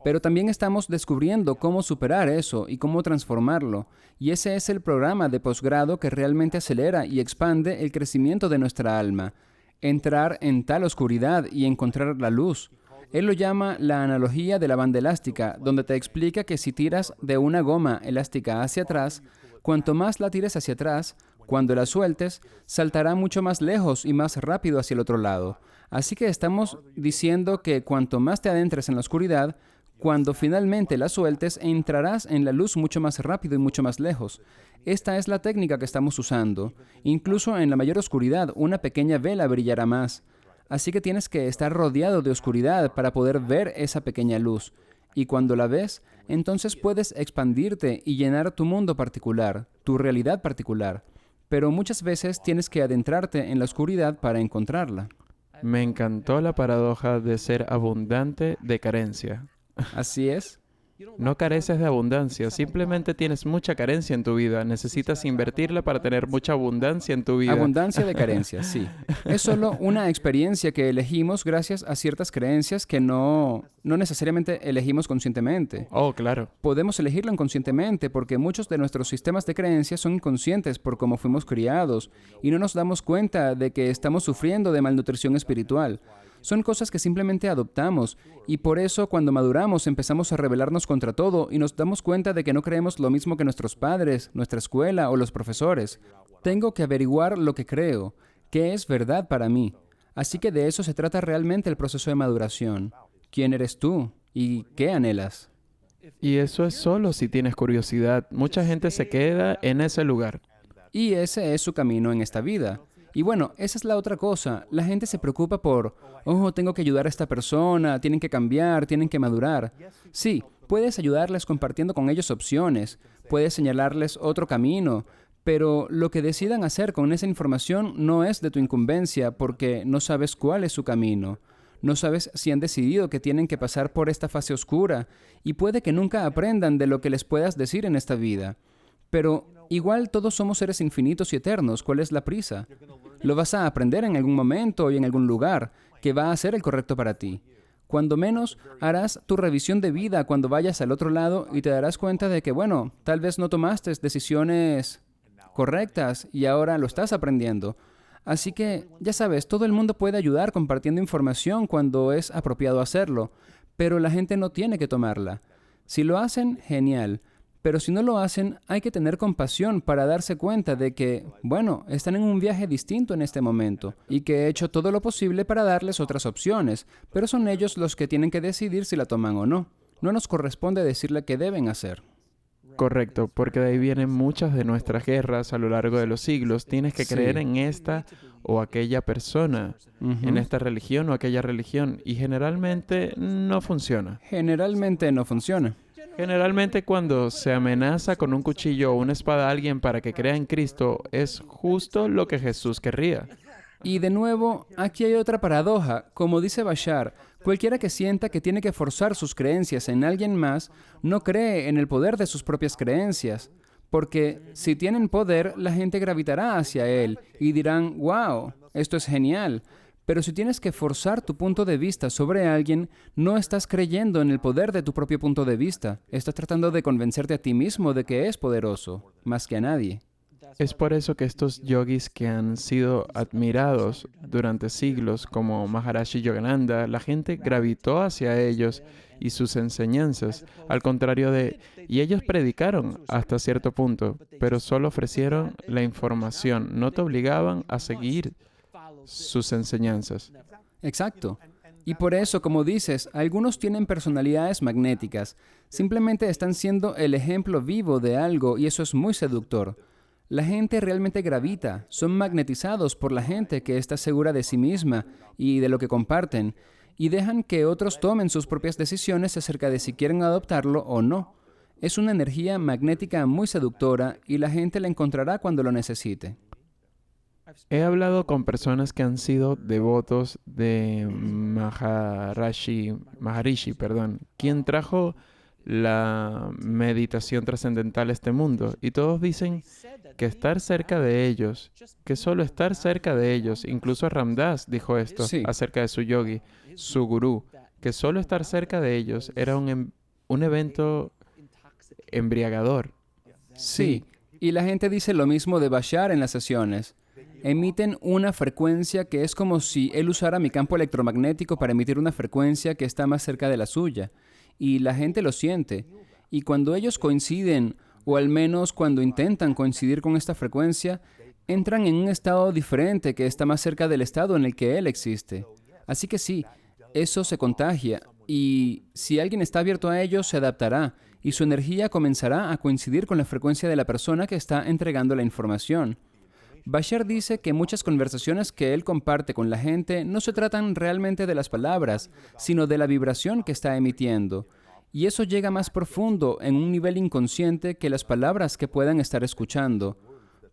S1: pero también estamos descubriendo cómo superar eso y cómo transformarlo, y ese es el programa de posgrado que realmente acelera y expande el crecimiento de nuestra alma, entrar en tal oscuridad y encontrar la luz. Él lo llama la analogía de la banda elástica, donde te explica que si tiras de una goma elástica hacia atrás, cuanto más la tires hacia atrás, cuando la sueltes, saltará mucho más lejos y más rápido hacia el otro lado. Así que estamos diciendo que cuanto más te adentres en la oscuridad, cuando finalmente la sueltes, entrarás en la luz mucho más rápido y mucho más lejos. Esta es la técnica que estamos usando. Incluso en la mayor oscuridad, una pequeña vela brillará más. Así que tienes que estar rodeado de oscuridad para poder ver esa pequeña luz. Y cuando la ves, entonces puedes expandirte y llenar tu mundo particular, tu realidad particular. Pero muchas veces tienes que adentrarte en la oscuridad para encontrarla.
S2: me encantó la paradoja de ser abundante de carencia.
S1: Así es.
S2: No careces de abundancia, simplemente tienes mucha carencia en tu vida. Necesitas invertirla para tener mucha abundancia en tu vida.
S1: Abundancia de carencias, sí. Es solo una experiencia que elegimos gracias a ciertas creencias que no necesariamente elegimos conscientemente.
S2: Oh, claro.
S1: Podemos elegirlo inconscientemente porque muchos de nuestros sistemas de creencias son inconscientes por cómo fuimos criados y no nos damos cuenta de que estamos sufriendo de malnutrición espiritual. Son cosas que simplemente adoptamos y por eso cuando maduramos empezamos a rebelarnos contra todo y nos damos cuenta de que no creemos lo mismo que nuestros padres, nuestra escuela o los profesores. Tengo que averiguar lo que creo, qué es verdad para mí. Así que de eso se trata realmente el proceso de maduración. ¿Quién eres tú? ¿Y qué anhelas?
S2: Y eso es solo si tienes curiosidad. Mucha gente se queda en ese lugar.
S1: Y ese es su camino en esta vida. Y bueno, esa es la otra cosa. La gente se preocupa por, oh, tengo que ayudar a esta persona, tienen que cambiar, tienen que madurar. Sí, Puedes ayudarles compartiendo con ellos opciones, puedes señalarles otro camino, pero lo que decidan hacer con esa información no es de tu incumbencia porque no sabes cuál es su camino. No sabes si han decidido que tienen que pasar por esta fase oscura y puede que nunca aprendan de lo que les puedas decir en esta vida. Pero igual todos somos seres infinitos y eternos. ¿Cuál es la prisa? Lo vas a aprender en algún momento y en algún lugar que va a ser el correcto para ti. Cuando menos, harás tu revisión de vida cuando vayas al otro lado y te darás cuenta de que, bueno, tal vez no tomaste decisiones correctas y ahora lo estás aprendiendo. Así que, ya sabes, todo el mundo puede ayudar compartiendo información cuando es apropiado hacerlo, pero la gente no tiene que tomarla. Si lo hacen, genial. Pero si no lo hacen, hay que tener compasión para darse cuenta de que, bueno, están en un viaje distinto en este momento y que he hecho todo lo posible para darles otras opciones, pero son ellos los que tienen que decidir si la toman o no. No nos corresponde decirle qué deben hacer.
S2: Correcto, porque de ahí vienen muchas de nuestras guerras a lo largo de los siglos. Tienes que creer en esta o aquella persona, en esta religión o aquella religión, y generalmente no funciona.
S1: Generalmente no funciona.
S2: Generalmente cuando se amenaza con un cuchillo o una espada a alguien para que crea en Cristo, es justo lo que Jesús querría.
S1: Y de nuevo, aquí hay otra paradoja. Como dice Bashar, cualquiera que sienta que tiene que forzar sus creencias en alguien más, no cree en el poder de sus propias creencias. Porque si tienen poder, la gente gravitará hacia él y dirán, wow, esto es genial. Pero si tienes que forzar tu punto de vista sobre alguien, no estás creyendo en el poder de tu propio punto de vista. Estás tratando de convencerte a ti mismo de que es poderoso, más que a nadie.
S2: Es por eso que estos yogis que han sido admirados durante siglos, como Maharishi Yogananda, la gente gravitó hacia ellos y sus enseñanzas, al contrario y ellos predicaron hasta cierto punto, pero solo ofrecieron la información, no te obligaban a seguir sus enseñanzas.
S1: Exacto. Y por eso, como dices, algunos tienen personalidades magnéticas. Simplemente están siendo el ejemplo vivo de algo y eso es muy seductor. La gente realmente gravita, son magnetizados por la gente que está segura de sí misma y de lo que comparten, y dejan que otros tomen sus propias decisiones acerca de si quieren adoptarlo o no. Es una energía magnética muy seductora y la gente la encontrará cuando lo necesite.
S2: He hablado con personas que han sido devotos de Maharishi, quien trajo la meditación trascendental a este mundo. Y todos dicen que estar cerca de ellos, que solo estar cerca de ellos, incluso Ram Dass dijo esto acerca de su yogi, su gurú, que solo estar cerca de ellos era un evento embriagador.
S1: Sí, y la gente dice lo mismo de Bashar en las sesiones. Emiten una frecuencia que es como si él usara mi campo electromagnético para emitir una frecuencia que está más cerca de la suya. Y la gente lo siente. Y cuando ellos coinciden, o al menos cuando intentan coincidir con esta frecuencia, entran en un estado diferente que está más cerca del estado en el que él existe. Así que sí, eso se contagia. Y si alguien está abierto a ello, se adaptará. Y su energía comenzará a coincidir con la frecuencia de la persona que está entregando la información. Bashar dice que muchas conversaciones que él comparte con la gente no se tratan realmente de las palabras, sino de la vibración que está emitiendo. Y eso llega más profundo, en un nivel inconsciente, que las palabras que puedan estar escuchando.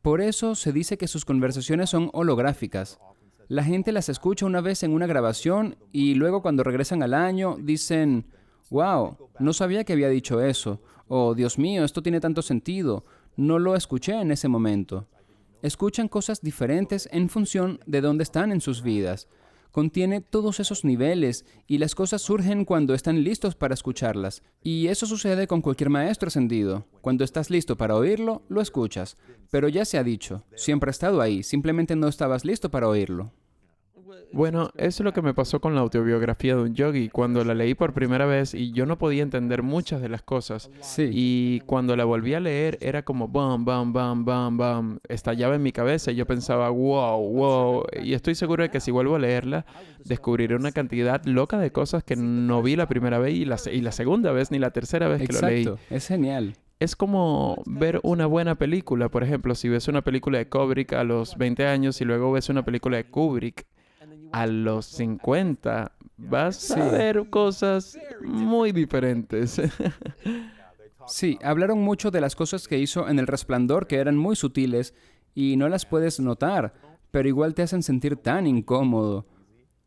S1: Por eso se dice que sus conversaciones son holográficas. La gente las escucha una vez en una grabación y luego cuando regresan al año dicen, wow, no sabía que había dicho eso. O, Dios mío, esto tiene tanto sentido. No lo escuché en ese momento. Escuchan cosas diferentes en función de dónde están en sus vidas. Contiene todos esos niveles y las cosas surgen cuando están listos para escucharlas. Y eso sucede con cualquier maestro ascendido. Cuando estás listo para oírlo, lo escuchas. Pero ya se ha dicho, siempre ha estado ahí, simplemente no estabas listo para oírlo.
S2: Bueno, eso es lo que me pasó con la autobiografía de un yogi. Cuando la leí por primera vez y yo no podía entender muchas de las cosas.
S1: Sí.
S2: Y cuando la volví a leer era como bam, bam, bam, bam, bam. Estallaba en mi cabeza y yo pensaba, wow, wow. Y estoy seguro de que si vuelvo a leerla, descubriré una cantidad loca de cosas que no vi la primera vez y la segunda vez ni la tercera vez que lo leí.
S1: Exacto, es genial.
S2: Es como ver una buena película. Por ejemplo, si ves una película de Kubrick a los 20 años y luego ves una película de Kubrick a los 50, vas a
S1: Sí.
S2: ver cosas muy diferentes.
S1: Sí, hablaron mucho de las cosas que hizo en El Resplandor, que eran muy sutiles y no las puedes notar, pero igual te hacen sentir tan incómodo,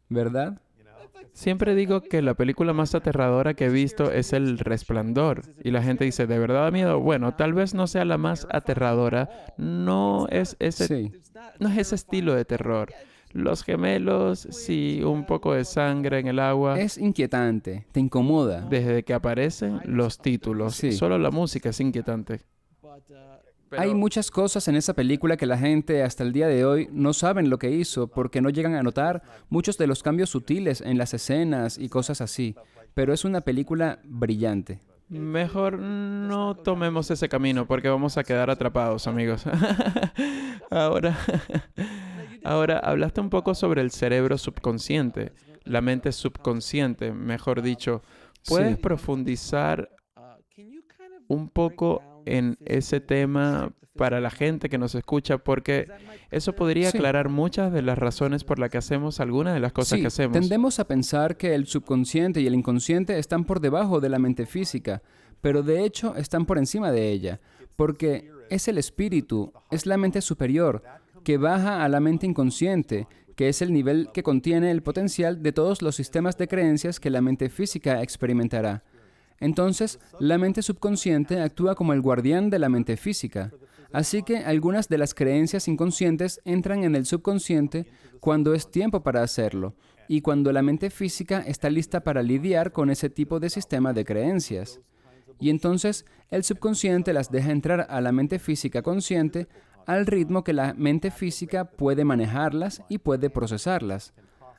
S1: ¿verdad?
S2: Siempre digo que la película más aterradora que he visto es El Resplandor. Y la gente dice, ¿de verdad da miedo? Bueno, tal vez no sea la más aterradora.
S1: Sí.
S2: No es ese estilo de terror. Los gemelos, sí, un poco de sangre en el agua.
S1: Es inquietante, te incomoda.
S2: Desde que aparecen los títulos.
S1: Sí.
S2: Solo la música es inquietante.
S1: Hay muchas cosas en esa película que la gente hasta el día de hoy no saben lo que hizo porque no llegan a notar muchos de los cambios sutiles en las escenas y cosas así. Pero es una película brillante.
S2: Mejor no tomemos ese camino porque vamos a quedar atrapados, amigos. Ahora, ahora, hablaste un poco sobre el cerebro subconsciente, la mente subconsciente, mejor dicho. ¿Puedes
S1: Sí.
S2: profundizar un poco en ese tema para la gente que nos escucha? Porque eso podría
S1: Sí.
S2: aclarar muchas de las razones por las que hacemos algunas de las cosas
S1: Sí,
S2: que hacemos.
S1: tendemos a pensar que el subconsciente y el inconsciente están por debajo de la mente física, pero de hecho están por encima de ella, porque es el espíritu, es la mente superior, que baja a la mente inconsciente, que es el nivel que contiene el potencial de todos los sistemas de creencias que la mente física experimentará. Entonces, la mente subconsciente actúa como el guardián de la mente física. Así que algunas de las creencias inconscientes entran en el subconsciente cuando es tiempo para hacerlo, y cuando la mente física está lista para lidiar con ese tipo de sistema de creencias. Y entonces el subconsciente las deja entrar a la mente física consciente al ritmo que la mente física puede manejarlas y puede procesarlas.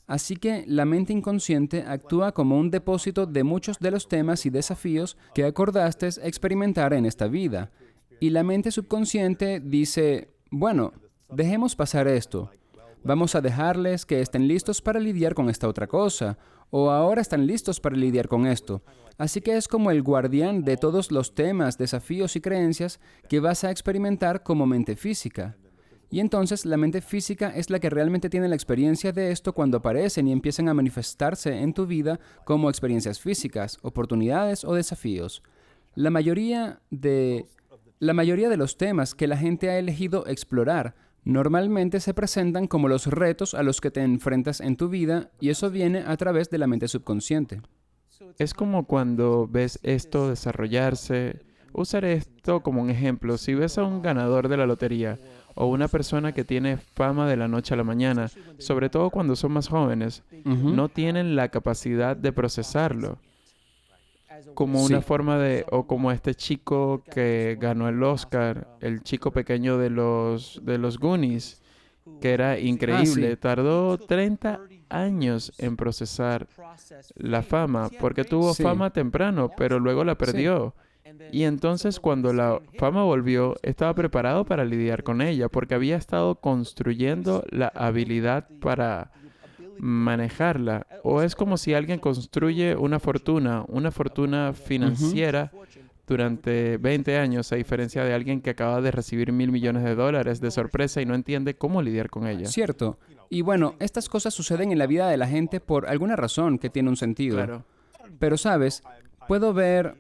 S1: Así que la mente inconsciente actúa como un depósito de muchos de los temas y desafíos que acordaste experimentar en esta vida. Y la mente subconsciente dice, bueno, dejemos pasar esto. Vamos a dejarles que estén listos para lidiar con esta otra cosa, o ahora están listos para lidiar con esto. Así que es como el guardián de todos los temas, desafíos y creencias que vas a experimentar como mente física. Y entonces la mente física es la que realmente tiene la experiencia de esto cuando aparecen y empiezan a manifestarse en tu vida como experiencias físicas, oportunidades o desafíos. La mayoría de los temas que la gente ha elegido explorar normalmente se presentan como los retos a los que te enfrentas en tu vida y eso viene a través de la mente subconsciente.
S2: Es como cuando ves esto desarrollarse. Usaré esto como un ejemplo. Si ves a un ganador de la lotería o una persona que tiene fama de la noche a la mañana, sobre todo cuando son más jóvenes,
S1: Ujú.
S2: no tienen la capacidad de procesarlo. Como
S1: Sí.
S2: una forma de, o como este chico que ganó el Oscar, el chico pequeño de los Goonies, que era increíble.
S1: Sí.
S2: Tardó 30 años en procesar la fama, porque tuvo
S1: Sí.
S2: fama temprano, pero luego la
S1: Sí.
S2: perdió. Y entonces cuando la fama volvió, estaba preparado para lidiar con ella, porque había estado construyendo la habilidad para manejarla. O es como si alguien construye una fortuna financiera durante 20 años, a diferencia de alguien que acaba de recibir $1,000 millones de sorpresa y no entiende cómo lidiar con ella.
S1: Cierto. Y bueno, estas cosas suceden en la vida de la gente por alguna razón que tiene un sentido.
S2: Claro.
S1: Pero sabes, puedo ver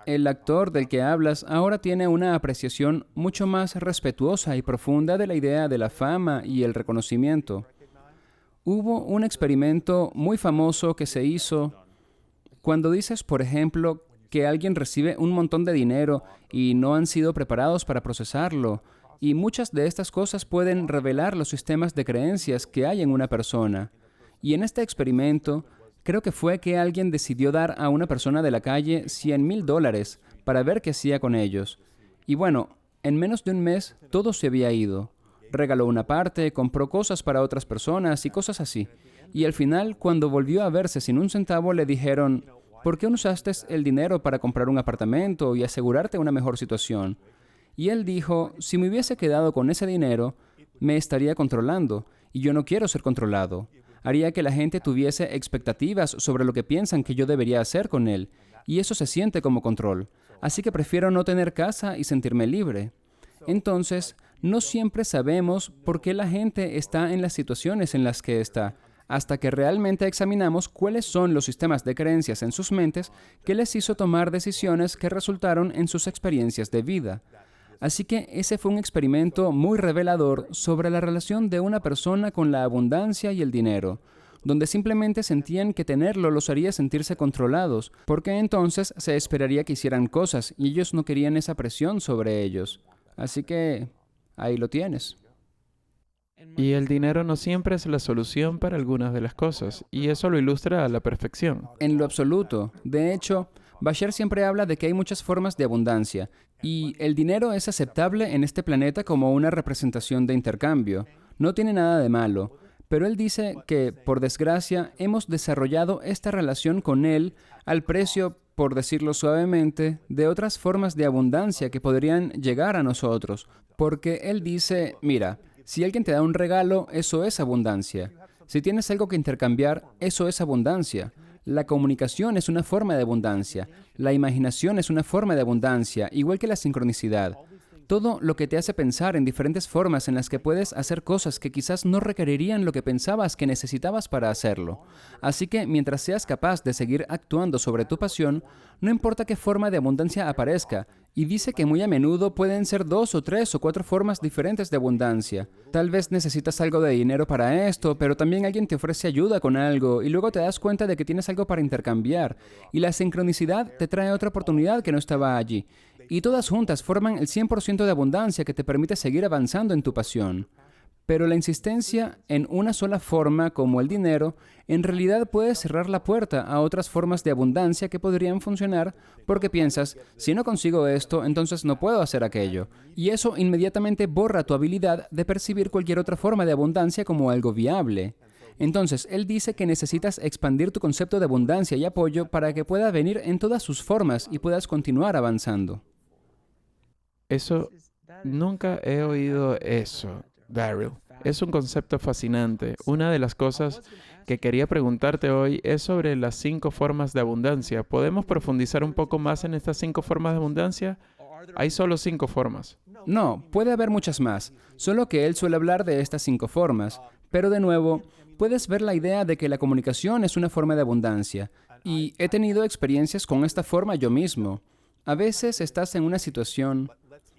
S1: el actor del que hablas ahora tiene una apreciación mucho más respetuosa y profunda de la idea de la fama y el reconocimiento. Hubo un experimento muy famoso que se hizo cuando dices, por ejemplo, que alguien recibe un montón de dinero y no han sido preparados para procesarlo. Y muchas de estas cosas pueden revelar los sistemas de creencias que hay en una persona. Y en este experimento, creo que fue que alguien decidió dar a una persona de la calle $100,000 para ver qué hacía con ellos. Y bueno, en menos de un mes, todo se había ido. Regaló una parte, compró cosas para otras personas y cosas así. Y al final, cuando volvió a verse sin un centavo, le dijeron, ¿por qué no usaste el dinero para comprar un apartamento y asegurarte una mejor situación? Y él dijo, si me hubiese quedado con ese dinero, me estaría controlando, y yo no quiero ser controlado. Haría que la gente tuviese expectativas sobre lo que piensan que yo debería hacer con él, y eso se siente como control. Así que prefiero no tener casa y sentirme libre. Entonces, no siempre sabemos por qué la gente está en las situaciones en las que está. hasta que realmente examinamos cuáles son los sistemas de creencias en sus mentes que les hizo tomar decisiones que resultaron en sus experiencias de vida. Así que ese fue un experimento muy revelador sobre la relación de una persona con la abundancia y el dinero, donde simplemente sentían que tenerlo los haría sentirse controlados, porque entonces se esperaría que hicieran cosas y ellos no querían esa presión sobre ellos. Así que ahí lo tienes.
S2: Y el dinero no siempre es la solución para algunas de las cosas, y eso lo ilustra a la perfección.
S1: En lo absoluto. De hecho, Bashar siempre habla de que hay muchas formas de abundancia, y el dinero es aceptable en este planeta como una representación de intercambio. No tiene nada de malo. Pero él dice que, por desgracia, hemos desarrollado esta relación con él al precio, por decirlo suavemente, de otras formas de abundancia que podrían llegar a nosotros. Porque él dice, mira, si alguien te da un regalo, eso es abundancia. Si tienes algo que intercambiar, eso es abundancia. La comunicación es una forma de abundancia. La imaginación es una forma de abundancia, igual que la sincronicidad. Todo lo que te hace pensar en diferentes formas en las que puedes hacer cosas que quizás no requerirían lo que pensabas que necesitabas para hacerlo. Así que mientras seas capaz de seguir actuando sobre tu pasión, no importa qué forma de abundancia aparezca, y dice que muy a menudo pueden ser 2 o 3 o 4 formas diferentes de abundancia. Tal vez necesitas algo de dinero para esto, pero también alguien te ofrece ayuda con algo, y luego te das cuenta de que tienes algo para intercambiar, y la sincronicidad te trae otra oportunidad que no estaba allí. Y todas juntas forman el 100% de abundancia que te permite seguir avanzando en tu pasión. Pero la insistencia en una sola forma, como el dinero, en realidad puede cerrar la puerta a otras formas de abundancia que podrían funcionar porque piensas, si no consigo esto, entonces no puedo hacer aquello. Y eso inmediatamente borra tu habilidad de percibir cualquier otra forma de abundancia como algo viable. Entonces, él dice que necesitas expandir tu concepto de abundancia y apoyo para que pueda venir en todas sus formas y puedas continuar avanzando.
S2: Eso, nunca he oído eso, Daryl. Es un concepto fascinante. Una de las cosas que quería preguntarte hoy es sobre las 5 formas de abundancia. ¿Podemos profundizar un poco más en estas 5 formas de abundancia? Hay solo 5 formas.
S1: No, puede haber muchas más, solo que él suele hablar de estas 5 formas. Pero de nuevo, puedes ver la idea de que la comunicación es una forma de abundancia. Y he tenido experiencias con esta forma yo mismo. A veces estás en una situación...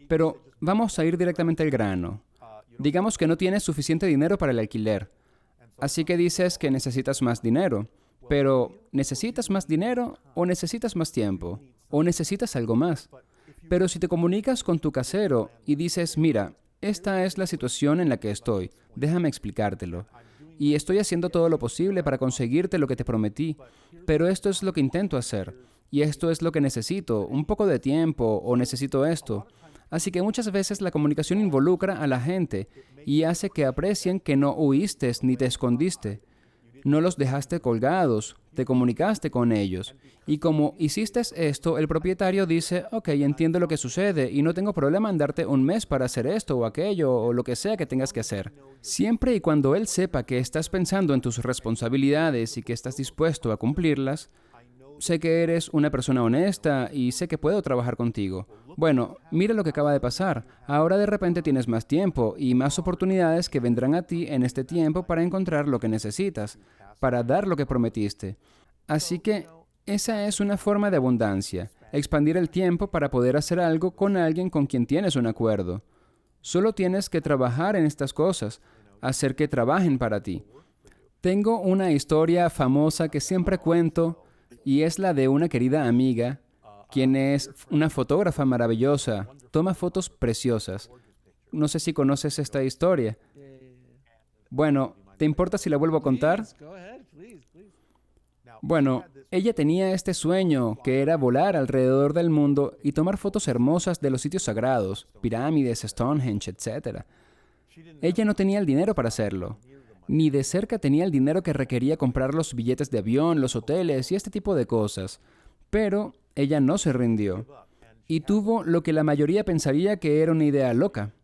S1: Pero vamos a ir directamente al grano. Digamos que no tienes suficiente dinero para el alquiler. Así que dices que necesitas más dinero. Pero, ¿necesitas más dinero o necesitas más tiempo? ¿O necesitas algo más? Pero si te comunicas con tu casero y dices, mira, esta es la situación en la que estoy, déjame explicártelo. Y estoy haciendo todo lo posible para conseguirte lo que te prometí, pero esto es lo que intento hacer. Y esto es lo que necesito, un poco de tiempo o necesito esto. Así que muchas veces la comunicación involucra a la gente y hace que aprecien que no huiste ni te escondiste. No los dejaste colgados, te comunicaste con ellos. Y como hiciste esto, el propietario dice, ok, entiendo lo que sucede y no tengo problema en darte un mes para hacer esto o aquello o lo que sea que tengas que hacer. Siempre y cuando él sepa que estás pensando en tus responsabilidades y que estás dispuesto a cumplirlas, sé que eres una persona honesta y sé que puedo trabajar contigo. Bueno, mira lo que acaba de pasar. Ahora de repente tienes más tiempo y más oportunidades que vendrán a ti en este tiempo para encontrar lo que necesitas, para dar lo que prometiste. Así que esa es una forma de abundancia, expandir el tiempo para poder hacer algo con alguien con quien tienes un acuerdo. Solo tienes que trabajar en estas cosas, hacer que trabajen para ti. Tengo una historia famosa que siempre cuento y es la de una querida amiga, quien es una fotógrafa maravillosa, toma fotos preciosas. No sé si conoces esta historia. Bueno, ¿te importa si la vuelvo a contar? Bueno, ella tenía este sueño, que era volar alrededor del mundo y tomar fotos hermosas de los sitios sagrados, pirámides, Stonehenge, etc. Ella no tenía el dinero para hacerlo. Ni de cerca tenía el dinero que requería comprar los billetes de avión, los hoteles y este tipo de cosas. Pero ella no se rindió. Y tuvo lo que la mayoría pensaría que era una idea loca.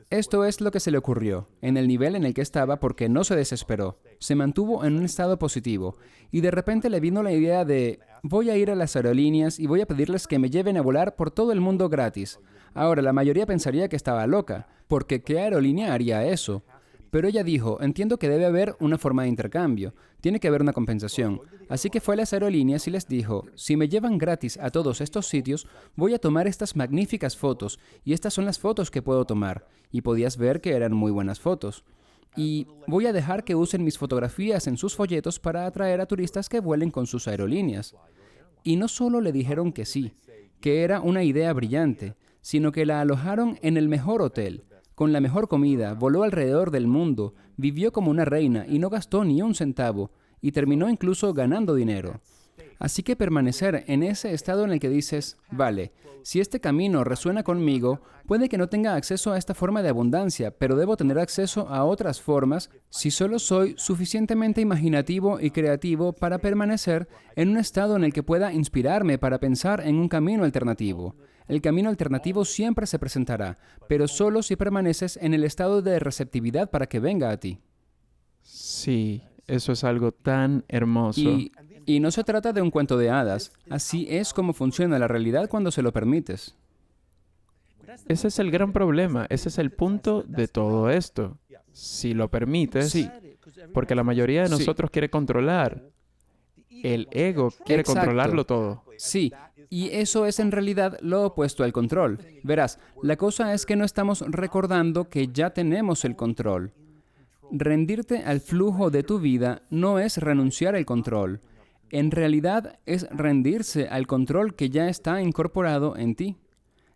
S1: Esto es lo que se le ocurrió, en el nivel en el que estaba porque no se desesperó. Se mantuvo en un estado positivo. Y de repente le vino la idea de, voy a ir a las aerolíneas y voy a pedirles que me lleven a volar por todo el mundo gratis. Ahora, la mayoría pensaría que estaba loca, porque ¿qué aerolínea haría eso? Pero ella dijo, entiendo que debe haber una forma de intercambio, tiene que haber una compensación. Así que fue a las aerolíneas y les dijo, si me llevan gratis a todos estos sitios, voy a tomar estas magníficas fotos, y estas son las fotos que puedo tomar. Y podías ver que eran muy buenas fotos. Y voy a dejar que usen mis fotografías en sus folletos para atraer a turistas que vuelen con sus aerolíneas. Y no solo le dijeron que sí, que era una idea brillante, sino que la alojaron en el mejor hotel, con la mejor comida, voló alrededor del mundo, vivió como una reina y no gastó ni un centavo, y terminó incluso ganando dinero. Así que permanecer en ese estado en el que dices, vale, si este camino resuena conmigo, puede que no tenga acceso a esta forma de abundancia, pero debo tener acceso a otras formas si solo soy suficientemente imaginativo y creativo para permanecer en un estado en el que pueda inspirarme para pensar en un camino alternativo. El camino alternativo siempre se presentará, pero solo si permaneces en el estado de receptividad para que venga a ti.
S2: Sí, eso es algo tan hermoso.
S1: Y no se trata de un cuento de hadas. Así es como funciona la realidad cuando se lo permites.
S2: Ese es el gran problema, ese es el punto de todo esto. Si lo permites,
S1: Sí.
S2: porque la mayoría de
S1: Sí.
S2: nosotros quiere controlar. El ego quiere
S1: Exacto.
S2: controlarlo todo.
S1: Sí, y eso es en realidad lo opuesto al control. Verás, la cosa es que no estamos recordando que ya tenemos el control. Rendirte al flujo de tu vida no es renunciar al control. En realidad es rendirse al control que ya está incorporado en ti.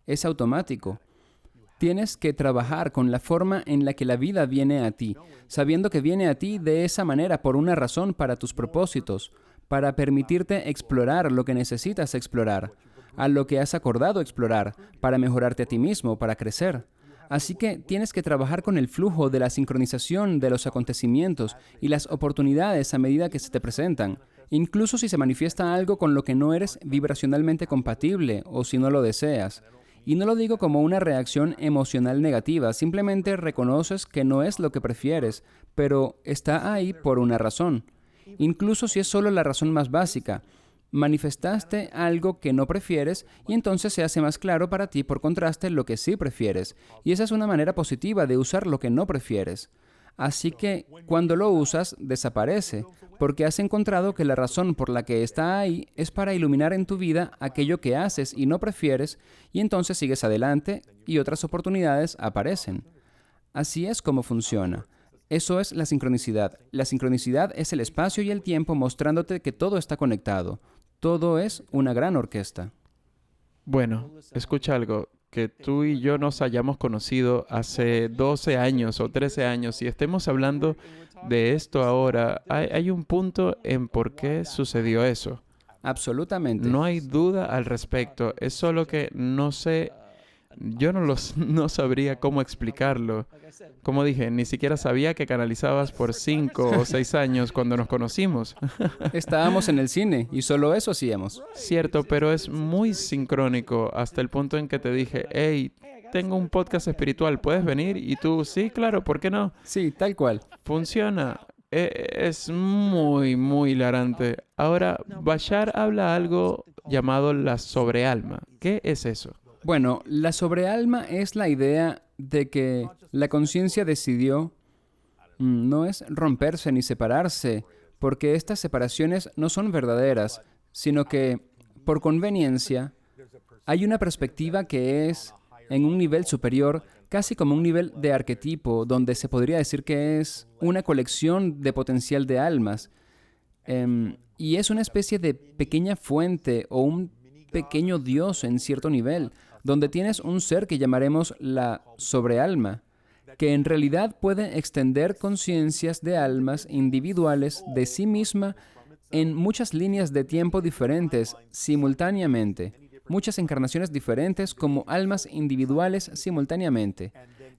S1: Es automático. Tienes que trabajar con la forma en la que la vida viene a ti, sabiendo que viene a ti de esa manera por una razón para tus propósitos, para permitirte explorar lo que necesitas explorar, a lo que has acordado explorar, para mejorarte a ti mismo, para crecer. Así que tienes que trabajar con el flujo de la sincronización de los acontecimientos y las oportunidades a medida que se te presentan, incluso si se manifiesta algo con lo que no eres vibracionalmente compatible o si no lo deseas. Y no lo digo como una reacción emocional negativa, simplemente reconoces que no es lo que prefieres, pero está ahí por una razón. Incluso si es solo la razón más básica. Manifestaste algo que no prefieres y entonces se hace más claro para ti por contraste lo que sí prefieres. Y esa es una manera positiva de usar lo que no prefieres. Así que cuando lo usas, desaparece, porque has encontrado que la razón por la que está ahí es para iluminar en tu vida aquello que haces y no prefieres, y entonces sigues adelante y otras oportunidades aparecen. Así es como funciona. Eso es la sincronicidad. La sincronicidad es el espacio y el tiempo mostrándote que todo está conectado. Todo es una gran orquesta.
S2: Bueno, escucha algo. Que tú y yo nos hayamos conocido hace 12 años o 13 años y estemos hablando de esto ahora, hay un punto en por qué sucedió eso.
S1: Absolutamente.
S2: No hay duda al respecto. Es solo que no sé, yo no sabría cómo explicarlo. Como dije, ni siquiera sabía que canalizabas por 5 o 6 años cuando nos conocimos.
S1: Estábamos en el cine y solo eso hacíamos.
S2: Cierto, pero es muy sincrónico hasta el punto en que te dije, hey, tengo un podcast espiritual, ¿puedes venir? Y tú, sí, claro, ¿por qué no?
S1: Sí, tal cual.
S2: Funciona. Es muy, muy hilarante. Ahora, Bashar habla algo llamado la sobrealma. ¿Qué es eso?
S1: Bueno, la sobrealma es la idea de que la conciencia decidió no es romperse ni separarse, porque estas separaciones no son verdaderas, sino que, por conveniencia, hay una perspectiva que es en un nivel superior, casi como un nivel de arquetipo, donde se podría decir que es una colección de potencial de almas. Y es una especie de pequeña fuente o un pequeño Dios en cierto nivel, donde tienes un ser que llamaremos la sobrealma, que en realidad puede extender conciencias de almas individuales de sí misma en muchas líneas de tiempo diferentes simultáneamente, muchas encarnaciones diferentes como almas individuales simultáneamente,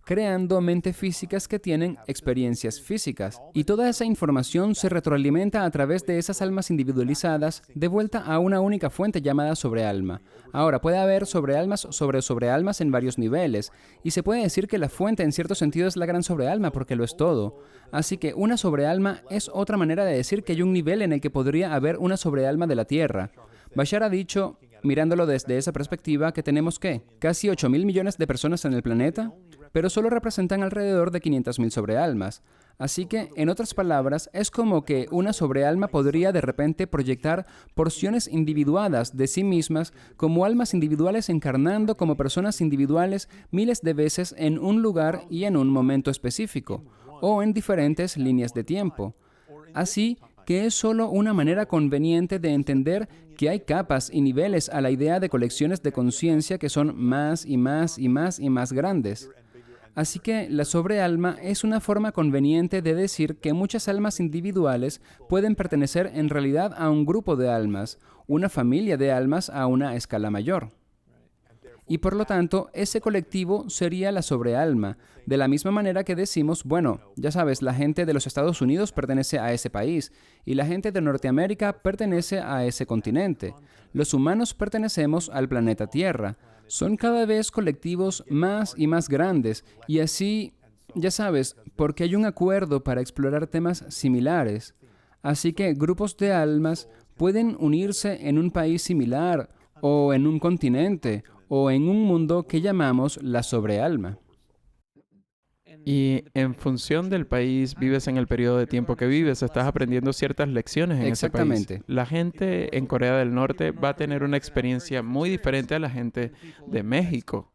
S1: creando mentes físicas que tienen experiencias físicas. Y toda esa información se retroalimenta a través de esas almas individualizadas de vuelta a una única fuente llamada sobrealma. Ahora, puede haber sobrealmas sobre sobrealmas en varios niveles, y se puede decir que la fuente en cierto sentido es la gran sobrealma porque lo es todo. Así que una sobrealma es otra manera de decir que hay un nivel en el que podría haber una sobrealma de la Tierra. Bashar ha dicho, mirándolo desde esa perspectiva, que tenemos, ¿qué? Casi 8.000 millones de personas en el planeta. pero solo representan alrededor de 500,000 sobrealmas. Así que, en otras palabras, es como que una sobrealma podría de repente proyectar porciones individuadas de sí mismas como almas individuales encarnando como personas individuales miles de veces en un lugar y en un momento específico, o en diferentes líneas de tiempo. Así que es solo una manera conveniente de entender que hay capas y niveles a la idea de colecciones de conciencia que son más y más y más y más grandes. Así que la sobrealma es una forma conveniente de decir que muchas almas individuales pueden pertenecer en realidad a un grupo de almas, una familia de almas a una escala mayor. Y por lo tanto, ese colectivo sería la sobrealma, de la misma manera que decimos, bueno, ya sabes, la gente de los Estados Unidos pertenece a ese país, y la gente de Norteamérica pertenece a ese continente. Los humanos pertenecemos al planeta Tierra. Son cada vez colectivos más y más grandes, y así, ya sabes, porque hay un acuerdo para explorar temas similares. Así que grupos de almas pueden unirse en un país similar, o en un continente, o en un mundo que llamamos la sobrealma.
S2: Y en función del país, vives en el periodo de tiempo que vives, estás aprendiendo ciertas lecciones en ese país.
S1: Exactamente.
S2: La gente en Corea del Norte va a tener una experiencia muy diferente a la gente de México.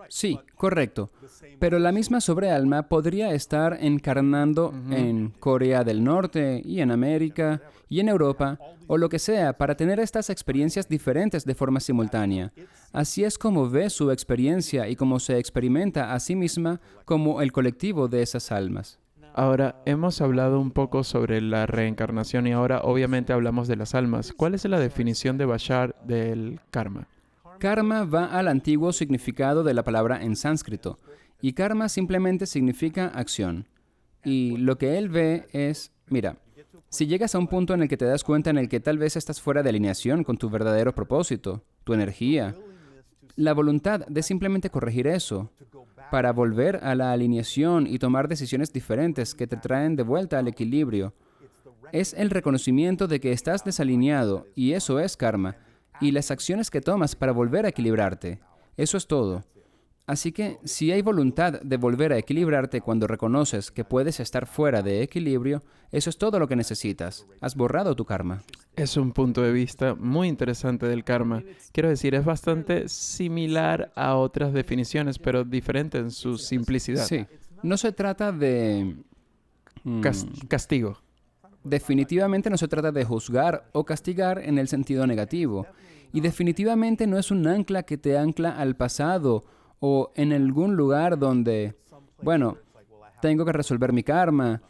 S1: Sí, correcto. Pero la misma sobrealma podría estar encarnando en Corea del Norte y en América y en Europa o lo que sea para tener estas experiencias diferentes de forma simultánea. Así es como ve su experiencia y cómo se experimenta a sí misma como el colectivo de esas almas.
S2: Ahora, hemos hablado un poco sobre la reencarnación y ahora obviamente hablamos de las almas. ¿Cuál es la definición de Bashar del karma?
S1: Karma va al antiguo significado de la palabra en sánscrito, y karma simplemente significa acción. Y lo que él ve es, mira, si llegas a un punto en el que te das cuenta en el que tal vez estás fuera de alineación con tu verdadero propósito, tu energía, la voluntad de simplemente corregir eso, para volver a la alineación y tomar decisiones diferentes que te traen de vuelta al equilibrio, es el reconocimiento de que estás desalineado, y eso es karma, y las acciones que tomas para volver a equilibrarte. Eso es todo. Así que, si hay voluntad de volver a equilibrarte cuando reconoces que puedes estar fuera de equilibrio, eso es todo lo que necesitas. Has borrado tu karma.
S2: Es un punto de vista muy interesante del karma. Quiero decir, es bastante similar a otras definiciones, pero diferente en su simplicidad.
S1: Sí. No se trata de...
S2: Castigo.
S1: Definitivamente no se trata de juzgar o castigar en el sentido negativo. Y definitivamente no es un ancla que te ancla al pasado o en algún lugar donde, bueno, tengo que resolver mi karma.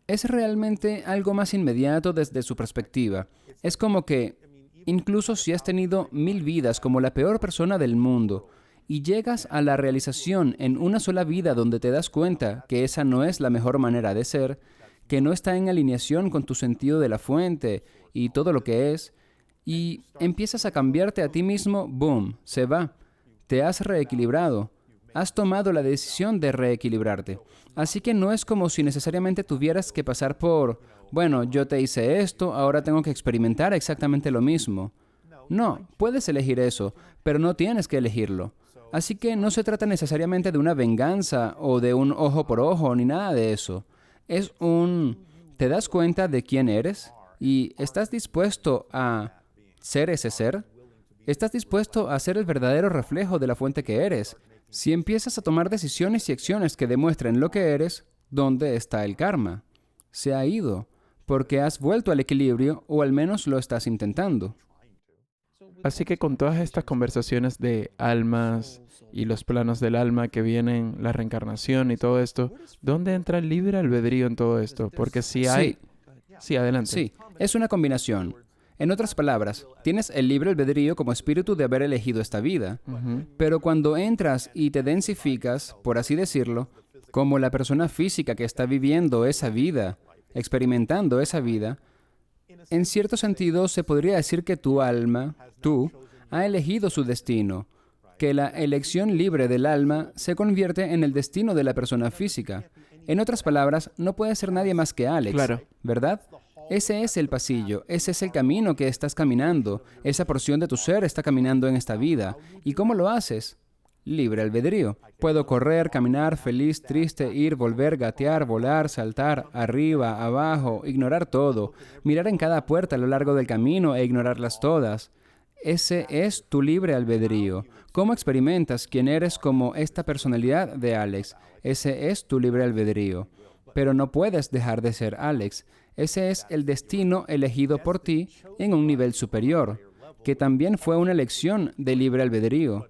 S1: Es realmente algo más inmediato desde su perspectiva. Es como que, incluso si has tenido 1000 vidas como la peor persona del mundo, y llegas a la realización en una sola vida donde te das cuenta que esa no es la mejor manera de ser, que no está en alineación con tu sentido de la fuente y todo lo que es, y empiezas a cambiarte a ti mismo, ¡boom!, se va. Te has reequilibrado. Has tomado la decisión de reequilibrarte. Así que no es como si necesariamente tuvieras que pasar por, bueno, yo te hice esto, ahora tengo que experimentar exactamente lo mismo. No, puedes elegir eso, pero no tienes que elegirlo. Así que no se trata necesariamente de una venganza o de un ojo por ojo ni nada de eso. Es ¿te das cuenta de quién eres? ¿Y estás dispuesto a ser ese ser? ¿Estás dispuesto a ser el verdadero reflejo de la fuente que eres? Si empiezas a tomar decisiones y acciones que demuestren lo que eres, ¿dónde está el karma? Se ha ido, porque has vuelto al equilibrio o al menos lo estás intentando.
S2: Así que con todas estas conversaciones de almas y los planos del alma que vienen, la reencarnación y todo esto, ¿dónde entra el libre albedrío en todo esto? Porque si hay... Sí, adelante.
S1: Sí, es una combinación. En otras palabras, tienes el libre albedrío como espíritu de haber elegido esta vida, pero cuando entras y te densificas, por así decirlo, como la persona física que está viviendo esa vida, experimentando esa vida, en cierto sentido se podría decir que tu alma, tú, ha elegido su destino, que la elección libre del alma se convierte en el destino de la persona física. En otras palabras, no puede ser nadie más que Alex,
S2: Claro.
S1: ¿verdad? Ese es el pasillo, ese es el camino que estás caminando, esa porción de tu ser está caminando en esta vida. ¿Y cómo lo haces? Libre albedrío. Puedo correr, caminar, feliz, triste, ir, volver, gatear, volar, saltar, arriba, abajo, ignorar todo, mirar en cada puerta a lo largo del camino e ignorarlas todas. Ese es tu libre albedrío. ¿Cómo experimentas quién eres como esta personalidad de Alex? Ese es tu libre albedrío. Pero no puedes dejar de ser Alex. Ese es el destino elegido por ti en un nivel superior, que también fue una elección de libre albedrío.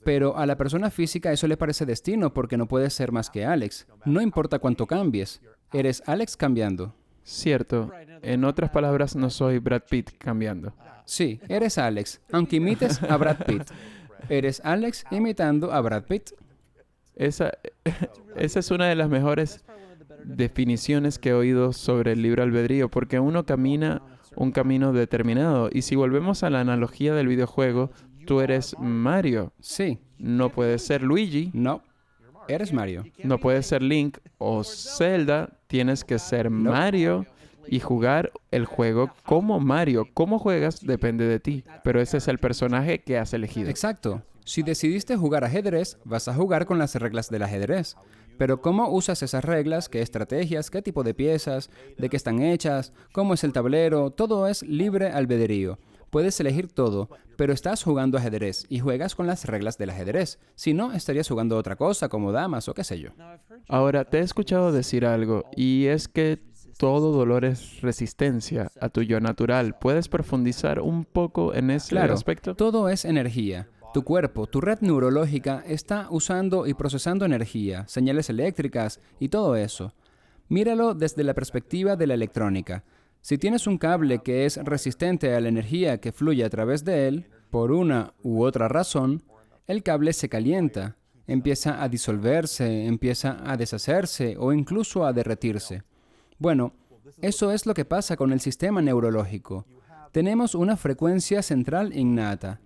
S1: Pero a la persona física eso le parece destino porque no puedes ser más que Alex. No importa cuánto cambies, eres Alex cambiando.
S2: Cierto. En otras palabras, no soy Brad Pitt cambiando.
S1: Sí, eres Alex, aunque imites a Brad Pitt. Eres Alex imitando a Brad Pitt.
S2: Esa es una de las mejores definiciones que he oído sobre el libre albedrío, porque uno camina un camino determinado. Y si volvemos a la analogía del videojuego, tú eres Mario.
S1: Sí.
S2: No puedes ser Luigi.
S1: No, eres Mario.
S2: No puedes ser Link o Zelda. Tienes que ser Mario y jugar el juego como Mario. Cómo juegas depende de ti, pero ese es el personaje que has elegido.
S1: Exacto. Si decidiste jugar ajedrez, vas a jugar con las reglas del ajedrez. Pero cómo usas esas reglas, qué estrategias, qué tipo de piezas, de qué están hechas, cómo es el tablero, todo es libre albedrío. Puedes elegir todo, pero estás jugando ajedrez y juegas con las reglas del ajedrez. Si no, estarías jugando otra cosa como damas o qué sé yo.
S2: Ahora, te he escuchado decir algo, y es que todo dolor es resistencia a tu yo natural. ¿Puedes profundizar un poco en ese aspecto?
S1: Todo es energía. Tu cuerpo, tu red neurológica está usando y procesando energía, señales eléctricas y todo eso. Míralo desde la perspectiva de la electrónica. Si tienes un cable que es resistente a la energía que fluye a través de él, por una u otra razón, el cable se calienta, empieza a disolverse, empieza a deshacerse o incluso a derretirse. Bueno, eso es lo que pasa con el sistema neurológico. Tenemos una frecuencia central innata,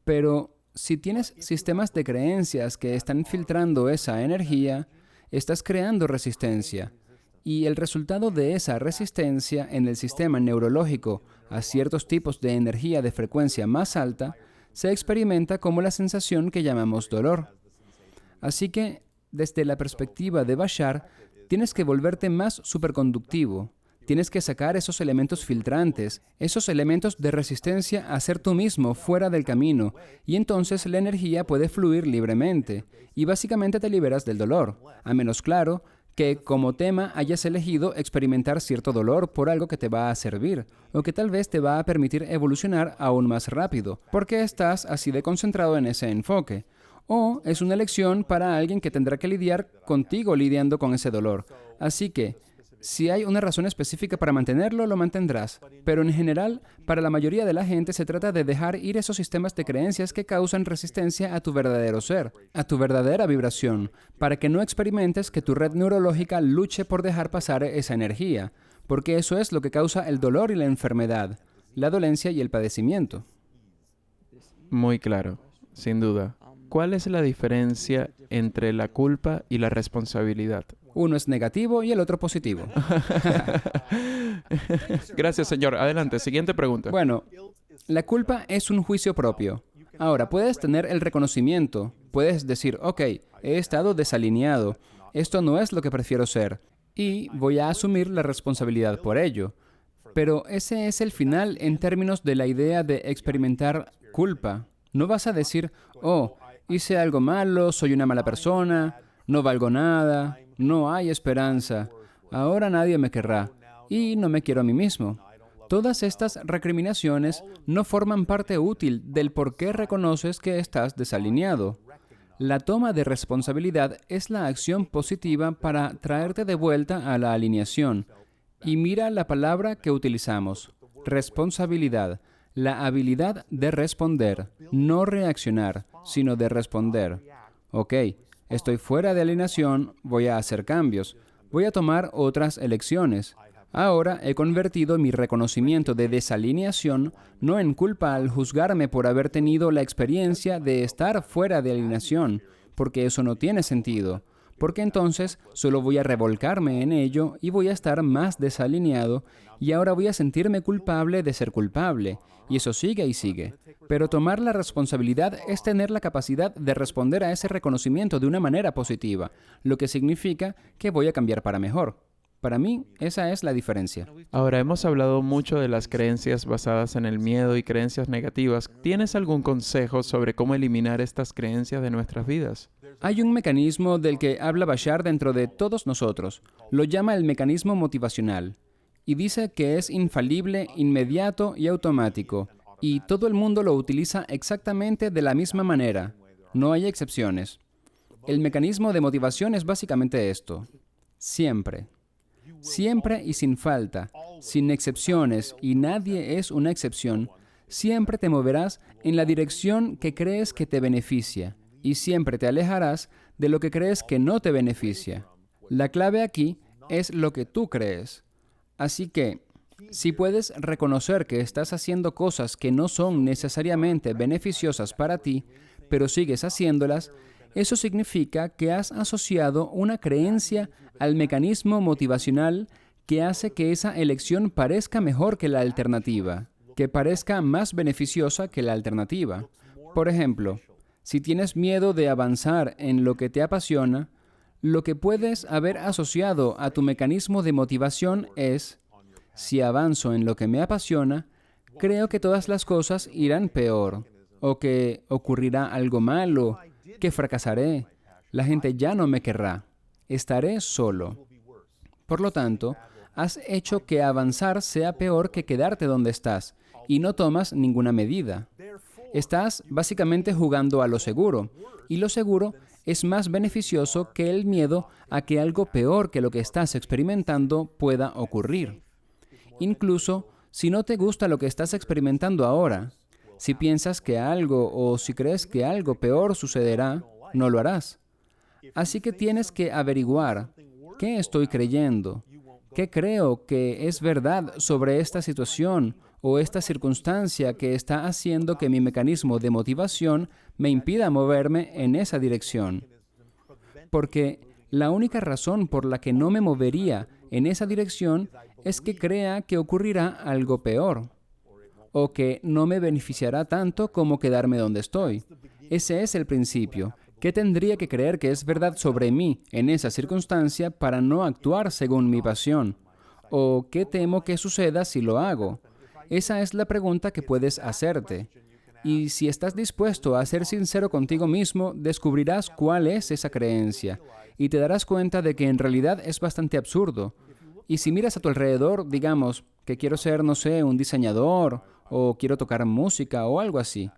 S1: pero si tienes sistemas de creencias que están filtrando esa energía, estás creando resistencia. Y el resultado de esa resistencia en el sistema neurológico a ciertos tipos de energía de frecuencia más alta se experimenta como la sensación que llamamos dolor. Así que, desde la perspectiva de Bashar, tienes que volverte más superconductivo. Tienes que sacar esos elementos filtrantes, esos elementos de resistencia a ser tú mismo fuera del camino, y entonces la energía puede fluir libremente, y básicamente te liberas del dolor, a menos claro que como tema hayas elegido experimentar cierto dolor por algo que te va a servir, o que tal vez te va a permitir evolucionar aún más rápido, porque estás así de concentrado en ese enfoque. O es una elección para alguien que tendrá que lidiar contigo lidiando con ese dolor. Así que, si hay una razón específica para mantenerlo, lo mantendrás. Pero en general, para la mayoría de la gente se trata de dejar ir esos sistemas de creencias que causan resistencia a tu verdadero ser, a tu verdadera vibración, para que no experimentes que tu red neurológica luche por dejar pasar esa energía, porque eso es lo que causa el dolor y la enfermedad, la dolencia y el padecimiento.
S2: Muy claro, sin duda. ¿Cuál es la diferencia entre la culpa y la responsabilidad?
S1: Uno es negativo y el otro positivo.
S2: Gracias, señor. Adelante, siguiente pregunta.
S1: Bueno, la culpa es un juicio propio. Ahora, puedes tener el reconocimiento. Puedes decir, ok, he estado desalineado. Esto no es lo que prefiero ser. Y voy a asumir la responsabilidad por ello. Pero ese es el final en términos de la idea de experimentar culpa. No vas a decir, oh, hice algo malo, soy una mala persona, no valgo nada, no hay esperanza, ahora nadie me querrá y no me quiero a mí mismo. Todas estas recriminaciones no forman parte útil del por qué reconoces que estás desalineado. La toma de responsabilidad es la acción positiva para traerte de vuelta a la alineación. Y mira la palabra que utilizamos, responsabilidad. La habilidad de responder, no reaccionar, sino de responder. Ok, estoy fuera de alineación, voy a hacer cambios, voy a tomar otras elecciones. Ahora he convertido mi reconocimiento de desalineación no en culpa al juzgarme por haber tenido la experiencia de estar fuera de alineación, porque eso no tiene sentido, porque entonces solo voy a revolcarme en ello y voy a estar más desalineado y ahora voy a sentirme culpable de ser culpable. Y eso sigue y sigue. Pero tomar la responsabilidad es tener la capacidad de responder a ese reconocimiento de una manera positiva, lo que significa que voy a cambiar para mejor. Para mí, esa es la diferencia.
S2: Ahora, hemos hablado mucho de las creencias basadas en el miedo y creencias negativas. ¿Tienes algún consejo sobre cómo eliminar estas creencias de nuestras vidas?
S1: Hay un mecanismo del que habla Bashar dentro de todos nosotros. Lo llama el mecanismo motivacional. Y dice que es infalible, inmediato y automático. Y todo el mundo lo utiliza exactamente de la misma manera. No hay excepciones. El mecanismo de motivación es básicamente esto. Siempre. Siempre y sin falta, sin excepciones, y nadie es una excepción, siempre te moverás en la dirección que crees que te beneficia, y siempre te alejarás de lo que crees que no te beneficia. La clave aquí es lo que tú crees. Así que, si puedes reconocer que estás haciendo cosas que no son necesariamente beneficiosas para ti, pero sigues haciéndolas, eso significa que has asociado una creencia al mecanismo motivacional que hace que esa elección parezca mejor que la alternativa, que parezca más beneficiosa que la alternativa. Por ejemplo, si tienes miedo de avanzar en lo que te apasiona, lo que puedes haber asociado a tu mecanismo de motivación es: si avanzo en lo que me apasiona, creo que todas las cosas irán peor, o que ocurrirá algo malo, que fracasaré, la gente ya no me querrá, estaré solo. Por lo tanto, has hecho que avanzar sea peor que quedarte donde estás, y no tomas ninguna medida. Estás básicamente jugando a lo seguro, y lo seguro es más beneficioso que el miedo a que algo peor que lo que estás experimentando pueda ocurrir. Incluso si no te gusta lo que estás experimentando ahora, si piensas que algo o si crees que algo peor sucederá, no lo harás. Así que tienes que averiguar: ¿qué estoy creyendo? ¿Qué creo que es verdad sobre esta situación o esta circunstancia que está haciendo que mi mecanismo de motivación me impida moverme en esa dirección? Porque la única razón por la que no me movería en esa dirección es que crea que ocurrirá algo peor, o que no me beneficiará tanto como quedarme donde estoy. Ese es el principio. ¿Qué tendría que creer que es verdad sobre mí en esa circunstancia para no actuar según mi pasión? ¿O qué temo que suceda si lo hago? Esa es la pregunta que puedes hacerte. Y si estás dispuesto a ser sincero contigo mismo, descubrirás cuál es esa creencia y te darás cuenta de que en realidad es bastante absurdo. Y si miras a tu alrededor, digamos que quiero ser, no sé, un diseñador o quiero tocar música o algo así.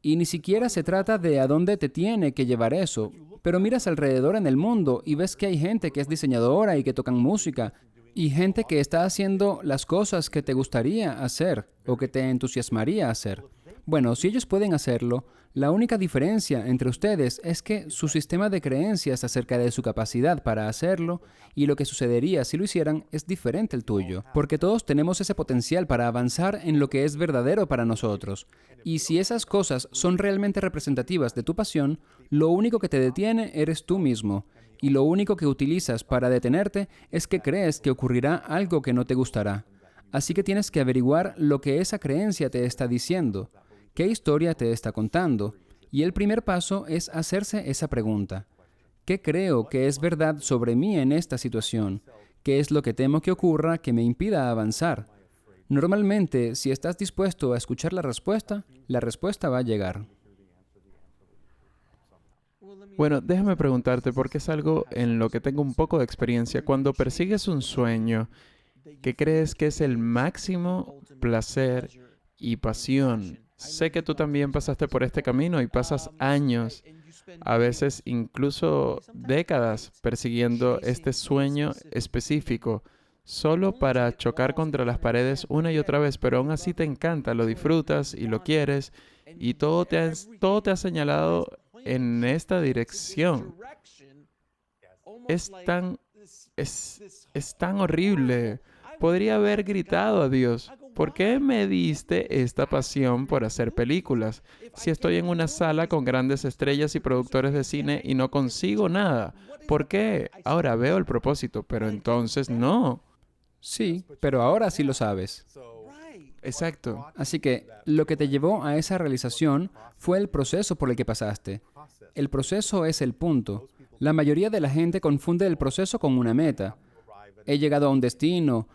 S1: Y ni siquiera se trata de a dónde te tiene que llevar eso, pero miras alrededor en el mundo y ves que hay gente que es diseñadora y que tocan música, y gente que está haciendo las cosas que te gustaría hacer o que te entusiasmaría hacer. Bueno, si ellos pueden hacerlo, la única diferencia entre ustedes es que su sistema de creencias acerca de su capacidad para hacerlo y lo que sucedería si lo hicieran es diferente al tuyo, porque todos tenemos ese potencial para avanzar en lo que es verdadero para nosotros. Y si esas cosas son realmente representativas de tu pasión, lo único que te detiene eres tú mismo. Y lo único que utilizas para detenerte es que crees que ocurrirá algo que no te gustará. Así que tienes que averiguar lo que esa creencia te está diciendo. ¿Qué historia te está contando? Y el primer paso es hacerse esa pregunta. ¿Qué creo que es verdad sobre mí en esta situación? ¿Qué es lo que temo que ocurra que me impida avanzar? Normalmente, si estás dispuesto a escuchar la respuesta va a llegar.
S2: Bueno, déjame preguntarte, porque es algo en lo que tengo un poco de experiencia. Cuando persigues un sueño, ¿qué crees que es el máximo placer y pasión? Sé que tú también pasaste por este camino y pasas años, a veces incluso décadas, persiguiendo este sueño específico, solo para chocar contra las paredes una y otra vez, pero aún así te encanta, lo disfrutas y lo quieres, y todo te ha señalado en esta dirección. Es tan, es tan horrible. Podría haber gritado a Dios. ¿por qué me diste esta pasión por hacer películas? Si estoy en una sala con grandes estrellas y productores de cine y no consigo nada, ¿por qué? Ahora veo el propósito, pero entonces no.
S1: Sí, pero ahora sí lo sabes.
S2: Exacto.
S1: Así que lo que te llevó a esa realización fue el proceso por el que pasaste. El proceso es el punto. La mayoría de la gente confunde el proceso con una meta. He llegado a un destino.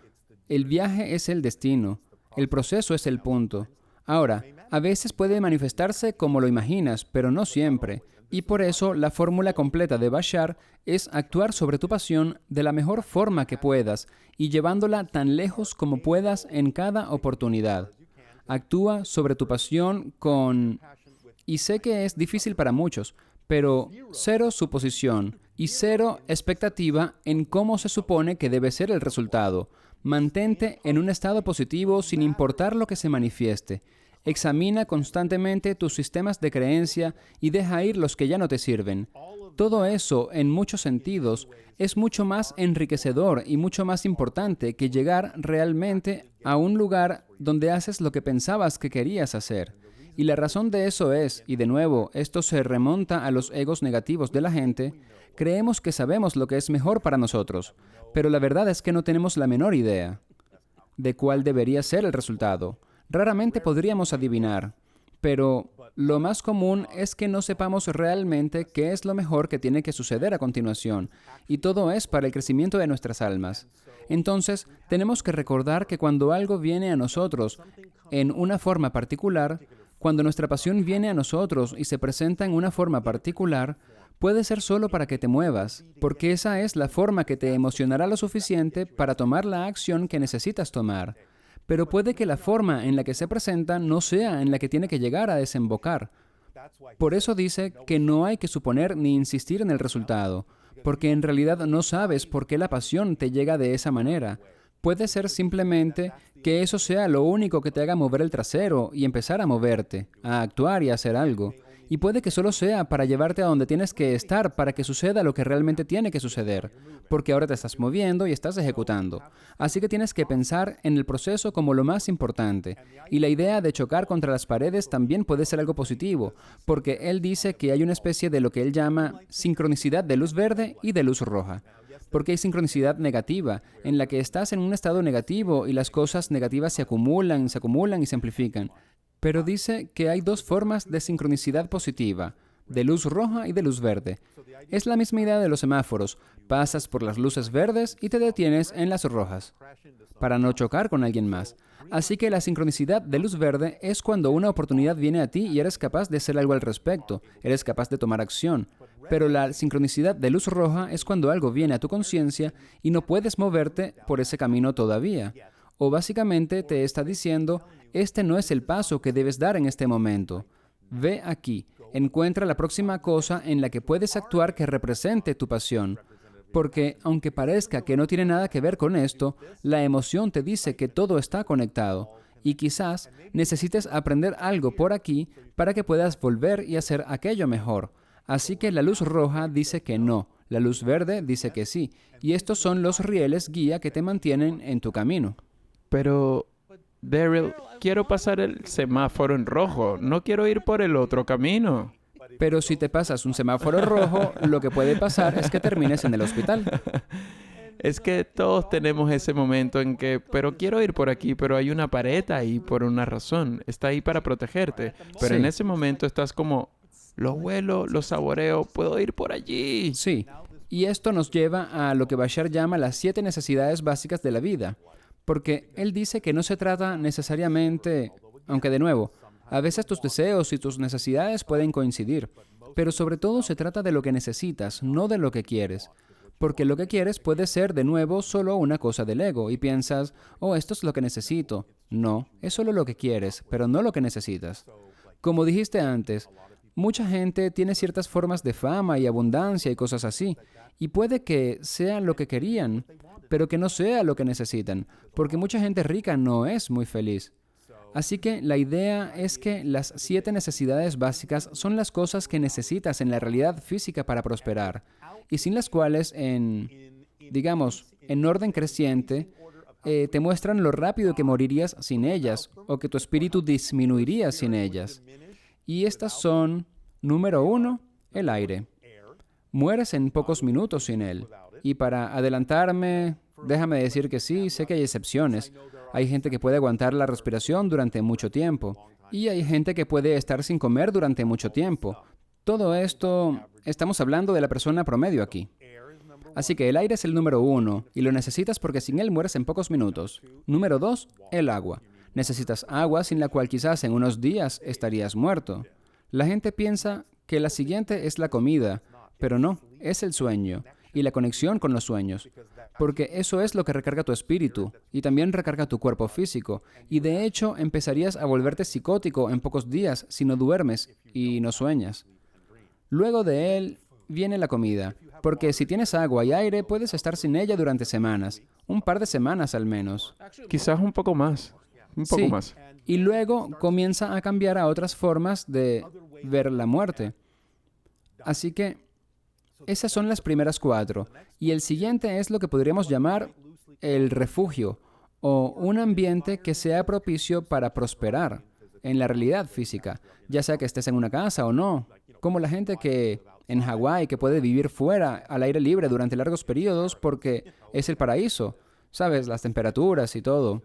S1: El viaje es el destino. El proceso es el punto. Ahora, a veces puede manifestarse como lo imaginas, pero no siempre. Y por eso la fórmula completa de Bashar es actuar sobre tu pasión de la mejor forma que puedas y llevándola tan lejos como puedas en cada oportunidad. Actúa sobre tu pasión con... Y sé que es difícil para muchos, pero cero suposición y cero expectativa en cómo se supone que debe ser el resultado. Mantente en un estado positivo sin importar lo que se manifieste. Examina constantemente tus sistemas de creencia y deja ir los que ya no te sirven. Todo eso, en muchos sentidos, es mucho más enriquecedor y mucho más importante que llegar realmente a un lugar donde haces lo que pensabas que querías hacer. Y la razón de eso es, y de nuevo, esto se remonta a los egos negativos de la gente, creemos que sabemos lo que es mejor para nosotros, pero la verdad es que no tenemos la menor idea de cuál debería ser el resultado. Raramente podríamos adivinar, pero lo más común es que no sepamos realmente qué es lo mejor que tiene que suceder a continuación, y todo es para el crecimiento de nuestras almas. Entonces, tenemos que recordar que cuando algo viene a nosotros en una forma particular, cuando nuestra pasión viene a nosotros y se presenta en una forma particular, puede ser solo para que te muevas, porque esa es la forma que te emocionará lo suficiente para tomar la acción que necesitas tomar. Pero puede que la forma en la que se presenta no sea en la que tiene que llegar a desembocar. Por eso dice que no hay que suponer ni insistir en el resultado, porque en realidad no sabes por qué la pasión te llega de esa manera. Puede ser simplemente que eso sea lo único que te haga mover el trasero y empezar a moverte, a actuar y a hacer algo. Y puede que solo sea para llevarte a donde tienes que estar para que suceda lo que realmente tiene que suceder, porque ahora te estás moviendo y estás ejecutando. Así que tienes que pensar en el proceso como lo más importante. Y la idea de chocar contra las paredes también puede ser algo positivo, porque él dice que hay una especie de lo que él llama sincronicidad de luz verde y de luz roja. Porque hay sincronicidad negativa, en la que estás en un estado negativo y las cosas negativas se acumulan y se amplifican. Pero dice que hay dos formas de sincronicidad positiva, de luz roja y de luz verde. Es la misma idea de los semáforos. Pasas por las luces verdes y te detienes en las rojas, para no chocar con alguien más. Así que la sincronicidad de luz verde es cuando una oportunidad viene a ti y eres capaz de hacer algo al respecto, eres capaz de tomar acción. Pero la sincronicidad de luz roja es cuando algo viene a tu conciencia y no puedes moverte por ese camino todavía. O básicamente te está diciendo, este no es el paso que debes dar en este momento. Ve aquí, encuentra la próxima cosa en la que puedes actuar que represente tu pasión. Porque, aunque parezca que no tiene nada que ver con esto, la emoción te dice que todo está conectado. Y quizás necesites aprender algo por aquí para que puedas volver y hacer aquello mejor. Así que la luz roja dice que no, la luz verde dice que sí. Y estos son los rieles guía que te mantienen en tu camino.
S2: Pero, Daryl, quiero pasar el semáforo en rojo. No quiero ir por el otro camino.
S1: Pero si te pasas un semáforo rojo, lo que puede pasar es que termines en el hospital.
S2: Es que todos tenemos ese momento en que, pero quiero ir por aquí, pero hay una pared ahí por una razón. Está ahí para protegerte. Pero en ese momento estás como, lo huelo, lo saboreo, puedo ir por allí.
S1: Sí. Y esto nos lleva a lo que Bashar llama las 7 necesidades básicas de la vida. Porque él dice que no se trata necesariamente, aunque de nuevo, a veces tus deseos y tus necesidades pueden coincidir, pero sobre todo se trata de lo que necesitas, no de lo que quieres. Porque lo que quieres puede ser, de nuevo, solo una cosa del ego, y piensas, oh, esto es lo que necesito. No, es solo lo que quieres, pero no lo que necesitas. Como dijiste antes, mucha gente tiene ciertas formas de fama y abundancia y cosas así, y puede que sea lo que querían, pero que no sea lo que necesitan, porque mucha gente rica no es muy feliz. Así que la idea es que las 7 necesidades básicas son las cosas que necesitas en la realidad física para prosperar, y sin las cuales, digamos, en orden creciente, te muestran lo rápido que morirías sin ellas o que tu espíritu disminuiría sin ellas. Y estas son, número 1, el aire. Mueres en pocos minutos sin él. Y para adelantarme, déjame decir que sí, sé que hay excepciones. Hay gente que puede aguantar la respiración durante mucho tiempo. Y hay gente que puede estar sin comer durante mucho tiempo. Todo esto, estamos hablando de la persona promedio aquí. Así que el aire es el número 1 y lo necesitas porque sin él mueres en pocos minutos. Número 2, el agua. Necesitas agua sin la cual quizás en unos días estarías muerto. La gente piensa que la siguiente es la comida, pero no, es el sueño y la conexión con los sueños, porque eso es lo que recarga tu espíritu y también recarga tu cuerpo físico. Y de hecho empezarías a volverte psicótico en pocos días si no duermes y no sueñas. Luego de él viene la comida. Porque si tienes agua y aire, puedes estar sin ella durante semanas, un par de semanas al menos.
S2: Quizás un poco más,
S1: Sí, y luego comienza a cambiar a otras formas de ver la muerte. Así que esas son las primeras 4. Y el siguiente es lo que podríamos llamar el refugio, o un ambiente que sea propicio para prosperar en la realidad física, ya sea que estés en una casa o no, como la gente que en Hawái que puede vivir fuera, al aire libre durante largos periodos porque es el paraíso. ¿Sabes? Las temperaturas y todo.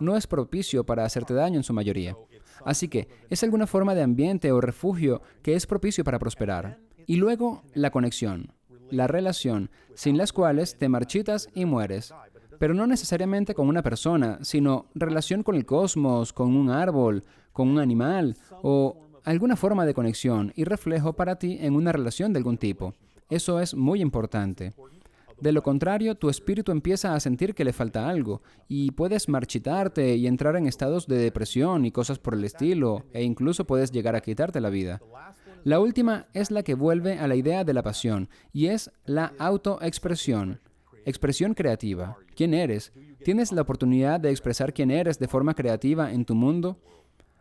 S1: No es propicio para hacerte daño en su mayoría. Así que es alguna forma de ambiente o refugio que es propicio para prosperar. Y luego, la conexión, la relación, sin las cuales te marchitas y mueres. Pero no necesariamente con una persona, sino relación con el cosmos, con un árbol, con un animal o alguna forma de conexión y reflejo para ti en una relación de algún tipo. Eso es muy importante. De lo contrario, tu espíritu empieza a sentir que le falta algo y puedes marchitarte y entrar en estados de depresión y cosas por el estilo, e incluso puedes llegar a quitarte la vida. La última es la que vuelve a la idea de la pasión y es la autoexpresión. Expresión creativa. ¿Quién eres? ¿Tienes la oportunidad de expresar quién eres de forma creativa en tu mundo?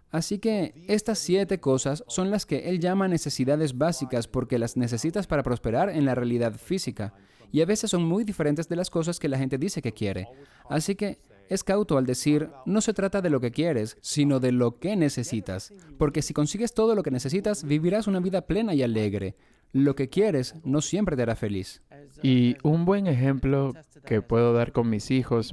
S1: Así que estas 7 cosas son las que él llama necesidades básicas porque las necesitas para prosperar en la realidad física. Y a veces son muy diferentes de las cosas que la gente dice que quiere. Así que es cauto al decir, no se trata de lo que quieres, sino de lo que necesitas. Porque si consigues todo lo que necesitas, vivirás una vida plena y alegre. Lo que quieres no siempre te hará feliz.
S2: Y un buen ejemplo que puedo dar con mis hijos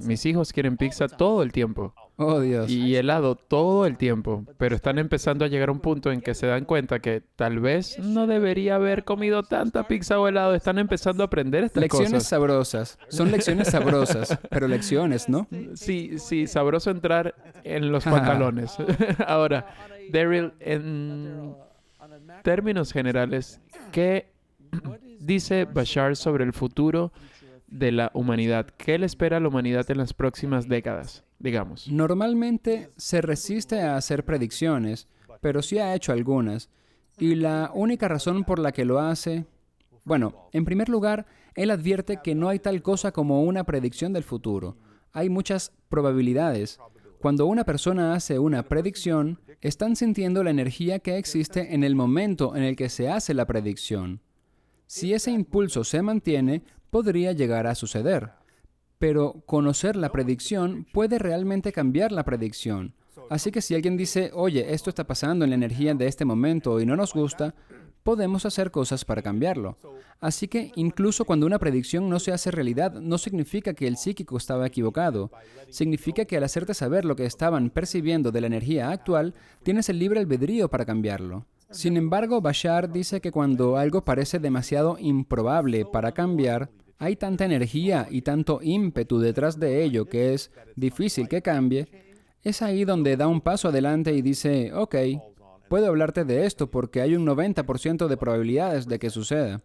S2: quieren pizza todo el tiempo.
S1: Oh, Dios.
S2: Y helado todo el tiempo, pero están empezando a llegar a un punto en que se dan cuenta que tal vez no debería haber comido tanta pizza o helado. Están empezando a aprender estas
S1: Lecciones
S2: cosas.
S1: sabrosas. Son lecciones sabrosas, pero lecciones, ¿no?
S2: Sí, sabroso entrar en los pantalones. Ahora, Daryl, en términos generales, ¿qué dice Bashar sobre el futuro de la humanidad? ¿Qué le espera a la humanidad en las próximas décadas, digamos?
S1: Normalmente se resiste a hacer predicciones, pero sí ha hecho algunas. Y la única razón por la que lo hace... Bueno, en primer lugar, él advierte que no hay tal cosa como una predicción del futuro. Hay muchas probabilidades. Cuando una persona hace una predicción, están sintiendo la energía que existe en el momento en el que se hace la predicción. Si ese impulso se mantiene, podría llegar a suceder. Pero conocer la predicción puede realmente cambiar la predicción. Así que si alguien dice, oye, esto está pasando en la energía de este momento y no nos gusta, podemos hacer cosas para cambiarlo. Así que incluso cuando una predicción no se hace realidad, no significa que el psíquico estaba equivocado. Significa que al hacerte saber lo que estaban percibiendo de la energía actual, tienes el libre albedrío para cambiarlo. Sin embargo, Bashar dice que cuando algo parece demasiado improbable para cambiar, hay tanta energía y tanto ímpetu detrás de ello que es difícil que cambie, es ahí donde da un paso adelante y dice, ok, puedo hablarte de esto porque hay un 90% de probabilidades de que suceda,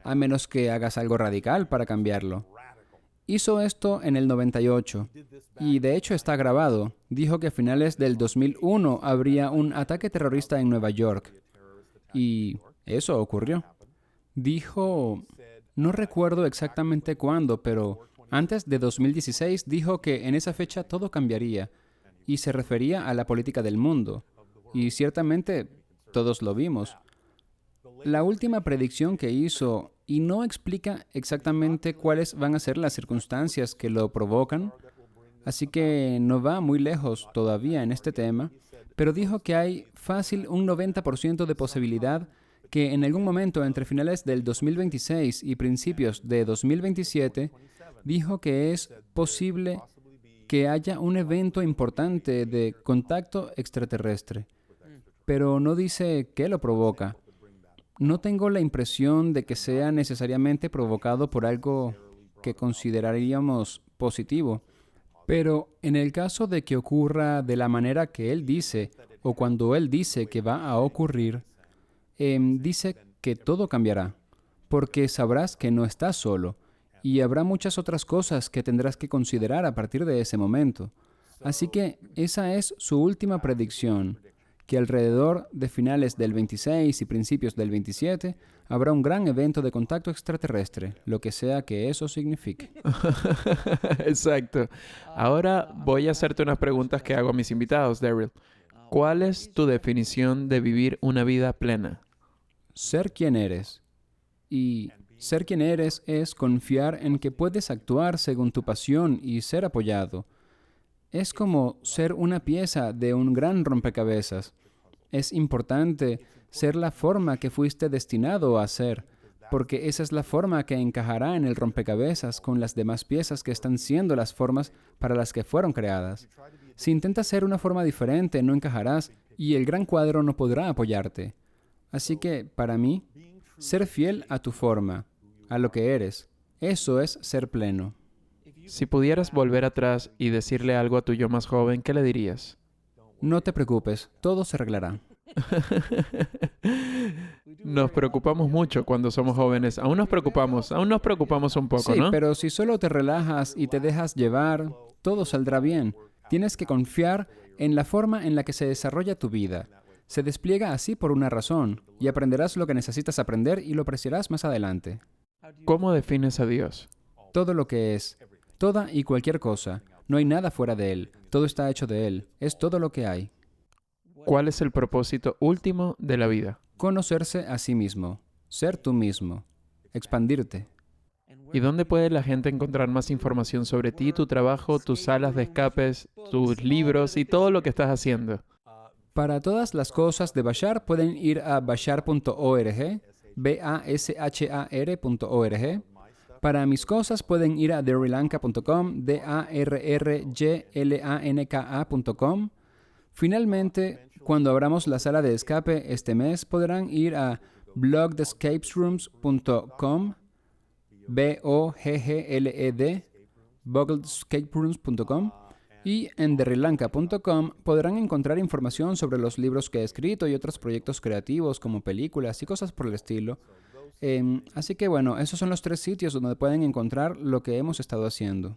S1: a menos que hagas algo radical para cambiarlo. Hizo esto en el 98 y de hecho está grabado. Dijo que a finales del 2001 habría un ataque terrorista en Nueva York. Y eso ocurrió. Dijo, no recuerdo exactamente cuándo, pero antes de 2016 dijo que en esa fecha todo cambiaría y se refería a la política del mundo. Y ciertamente todos lo vimos. La última predicción que hizo, y no explica exactamente cuáles van a ser las circunstancias que lo provocan, Así que no va muy lejos todavía en este tema, pero dijo que hay fácil un 90% de posibilidad que en algún momento entre finales del 2026 y principios de 2027, dijo que es posible que haya un evento importante de contacto extraterrestre, pero no dice qué lo provoca. No tengo la impresión de que sea necesariamente provocado por algo que consideraríamos positivo, pero en el caso de que ocurra de la manera que él dice, o cuando él dice que va a ocurrir, dice que todo cambiará, porque sabrás que no estás solo, y habrá muchas otras cosas que tendrás que considerar a partir de ese momento. Así que esa es su última predicción, que alrededor de finales del 26 y principios del 27 habrá un gran evento de contacto extraterrestre, lo que sea que eso signifique.
S2: Exacto. Ahora voy a hacerte unas preguntas que hago a mis invitados, Daryl. ¿Cuál es tu definición de vivir una vida plena?
S1: Ser quien eres. Y ser quien eres es confiar en que puedes actuar según tu pasión y ser apoyado. Es como ser una pieza de un gran rompecabezas. Es importante ser la forma que fuiste destinado a ser, porque esa es la forma que encajará en el rompecabezas con las demás piezas que están siendo las formas para las que fueron creadas. Si intentas ser una forma diferente, no encajarás y el gran cuadro no podrá apoyarte. Así que, para mí, ser fiel a tu forma, a lo que eres, eso es ser pleno.
S2: Si pudieras volver atrás y decirle algo a tu yo más joven, ¿qué le dirías?
S1: No te preocupes, todo se arreglará.
S2: Nos preocupamos mucho cuando somos jóvenes. Aún nos preocupamos un poco,
S1: Sí,
S2: ¿no?
S1: pero si solo te relajas y te dejas llevar, todo saldrá bien. Tienes que confiar en la forma en la que se desarrolla tu vida. Se despliega así por una razón, y aprenderás lo que necesitas aprender y lo apreciarás más adelante.
S2: ¿Cómo defines a Dios?
S1: Todo lo que es, toda y cualquier cosa, no hay nada fuera de Él, todo está hecho de Él, es todo lo que hay.
S2: ¿Cuál es el propósito último de la vida?
S1: Conocerse a sí mismo, ser tú mismo, expandirte.
S2: ¿Y dónde puede la gente encontrar más información sobre ti, tu trabajo, tus salas de escapes, tus libros y todo lo que estás haciendo?
S1: Para todas las cosas de Bashar pueden ir a bashar.org, bashar.org. Para mis cosas pueden ir a darrylanka.com, darrglanka.com. Finalmente, cuando abramos la sala de escape este mes, podrán ir a blogthescapesrooms.com, BOGGLED, blogthescapesrooms.com, y en darrylanka.com podrán encontrar información sobre los libros que he escrito y otros proyectos creativos como películas y cosas por el estilo. Así que bueno, esos son los 3 sitios donde pueden encontrar lo que hemos estado haciendo.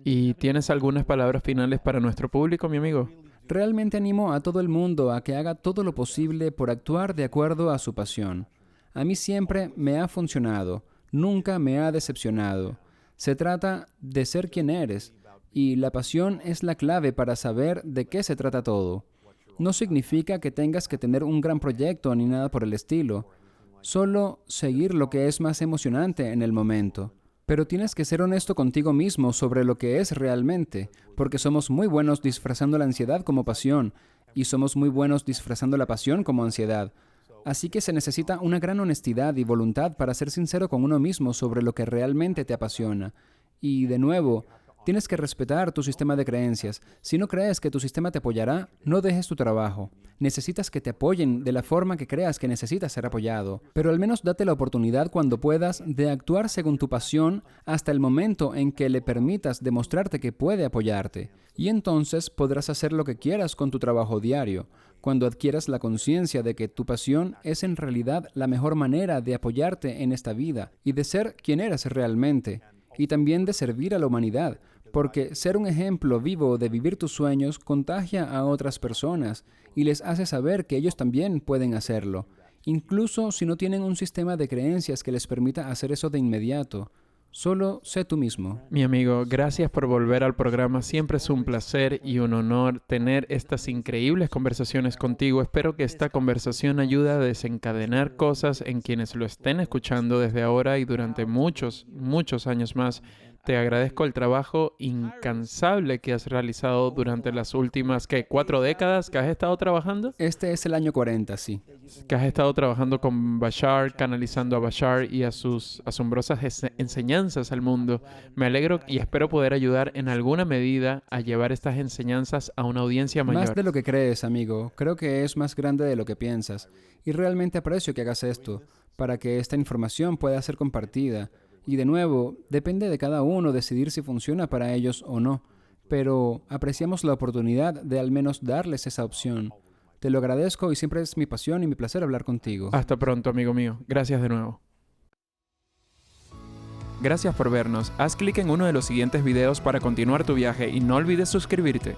S2: ¿Y tienes algunas palabras finales para nuestro público, mi amigo?
S1: Realmente animo a todo el mundo a que haga todo lo posible por actuar de acuerdo a su pasión. A mí siempre me ha funcionado, nunca me ha decepcionado. Se trata de ser quien eres, y la pasión es la clave para saber de qué se trata todo. No significa que tengas que tener un gran proyecto ni nada por el estilo. Solo seguir lo que es más emocionante en el momento. Pero tienes que ser honesto contigo mismo sobre lo que es realmente, porque somos muy buenos disfrazando la ansiedad como pasión, y somos muy buenos disfrazando la pasión como ansiedad. Así que se necesita una gran honestidad y voluntad para ser sincero con uno mismo sobre lo que realmente te apasiona. Y, de nuevo, tienes que respetar tu sistema de creencias. Si no crees que tu sistema te apoyará, no dejes tu trabajo. Necesitas que te apoyen de la forma que creas que necesitas ser apoyado. Pero al menos date la oportunidad cuando puedas de actuar según tu pasión hasta el momento en que le permitas demostrarte que puede apoyarte. Y entonces podrás hacer lo que quieras con tu trabajo diario, cuando adquieras la conciencia de que tu pasión es en realidad la mejor manera de apoyarte en esta vida y de ser quien eres realmente, y también de servir a la humanidad. Porque ser un ejemplo vivo de vivir tus sueños contagia a otras personas y les hace saber que ellos también pueden hacerlo, incluso si no tienen un sistema de creencias que les permita hacer eso de inmediato. Solo sé tú mismo.
S2: Mi amigo, gracias por volver al programa. Siempre es un placer y un honor tener estas increíbles conversaciones contigo. Espero que esta conversación ayude a desencadenar cosas en quienes lo estén escuchando desde ahora y durante muchos, muchos años más. Te agradezco el trabajo incansable que has realizado durante las últimas, 4 décadas que has estado trabajando.
S1: Este es el año 40, sí.
S2: Que has estado trabajando con Bashar, canalizando a Bashar y a sus asombrosas enseñanzas al mundo. Me alegro y espero poder ayudar en alguna medida a llevar estas enseñanzas a una audiencia mayor.
S1: Más de lo que crees, amigo. Creo que es más grande de lo que piensas. Y realmente aprecio que hagas esto, para que esta información pueda ser compartida. Y de nuevo, depende de cada uno decidir si funciona para ellos o no. Pero apreciamos la oportunidad de al menos darles esa opción. Te lo agradezco y siempre es mi pasión y mi placer hablar contigo.
S2: Hasta pronto, amigo mío. Gracias de nuevo. Gracias por vernos. Haz clic en uno de los siguientes videos para continuar tu viaje y no olvides suscribirte.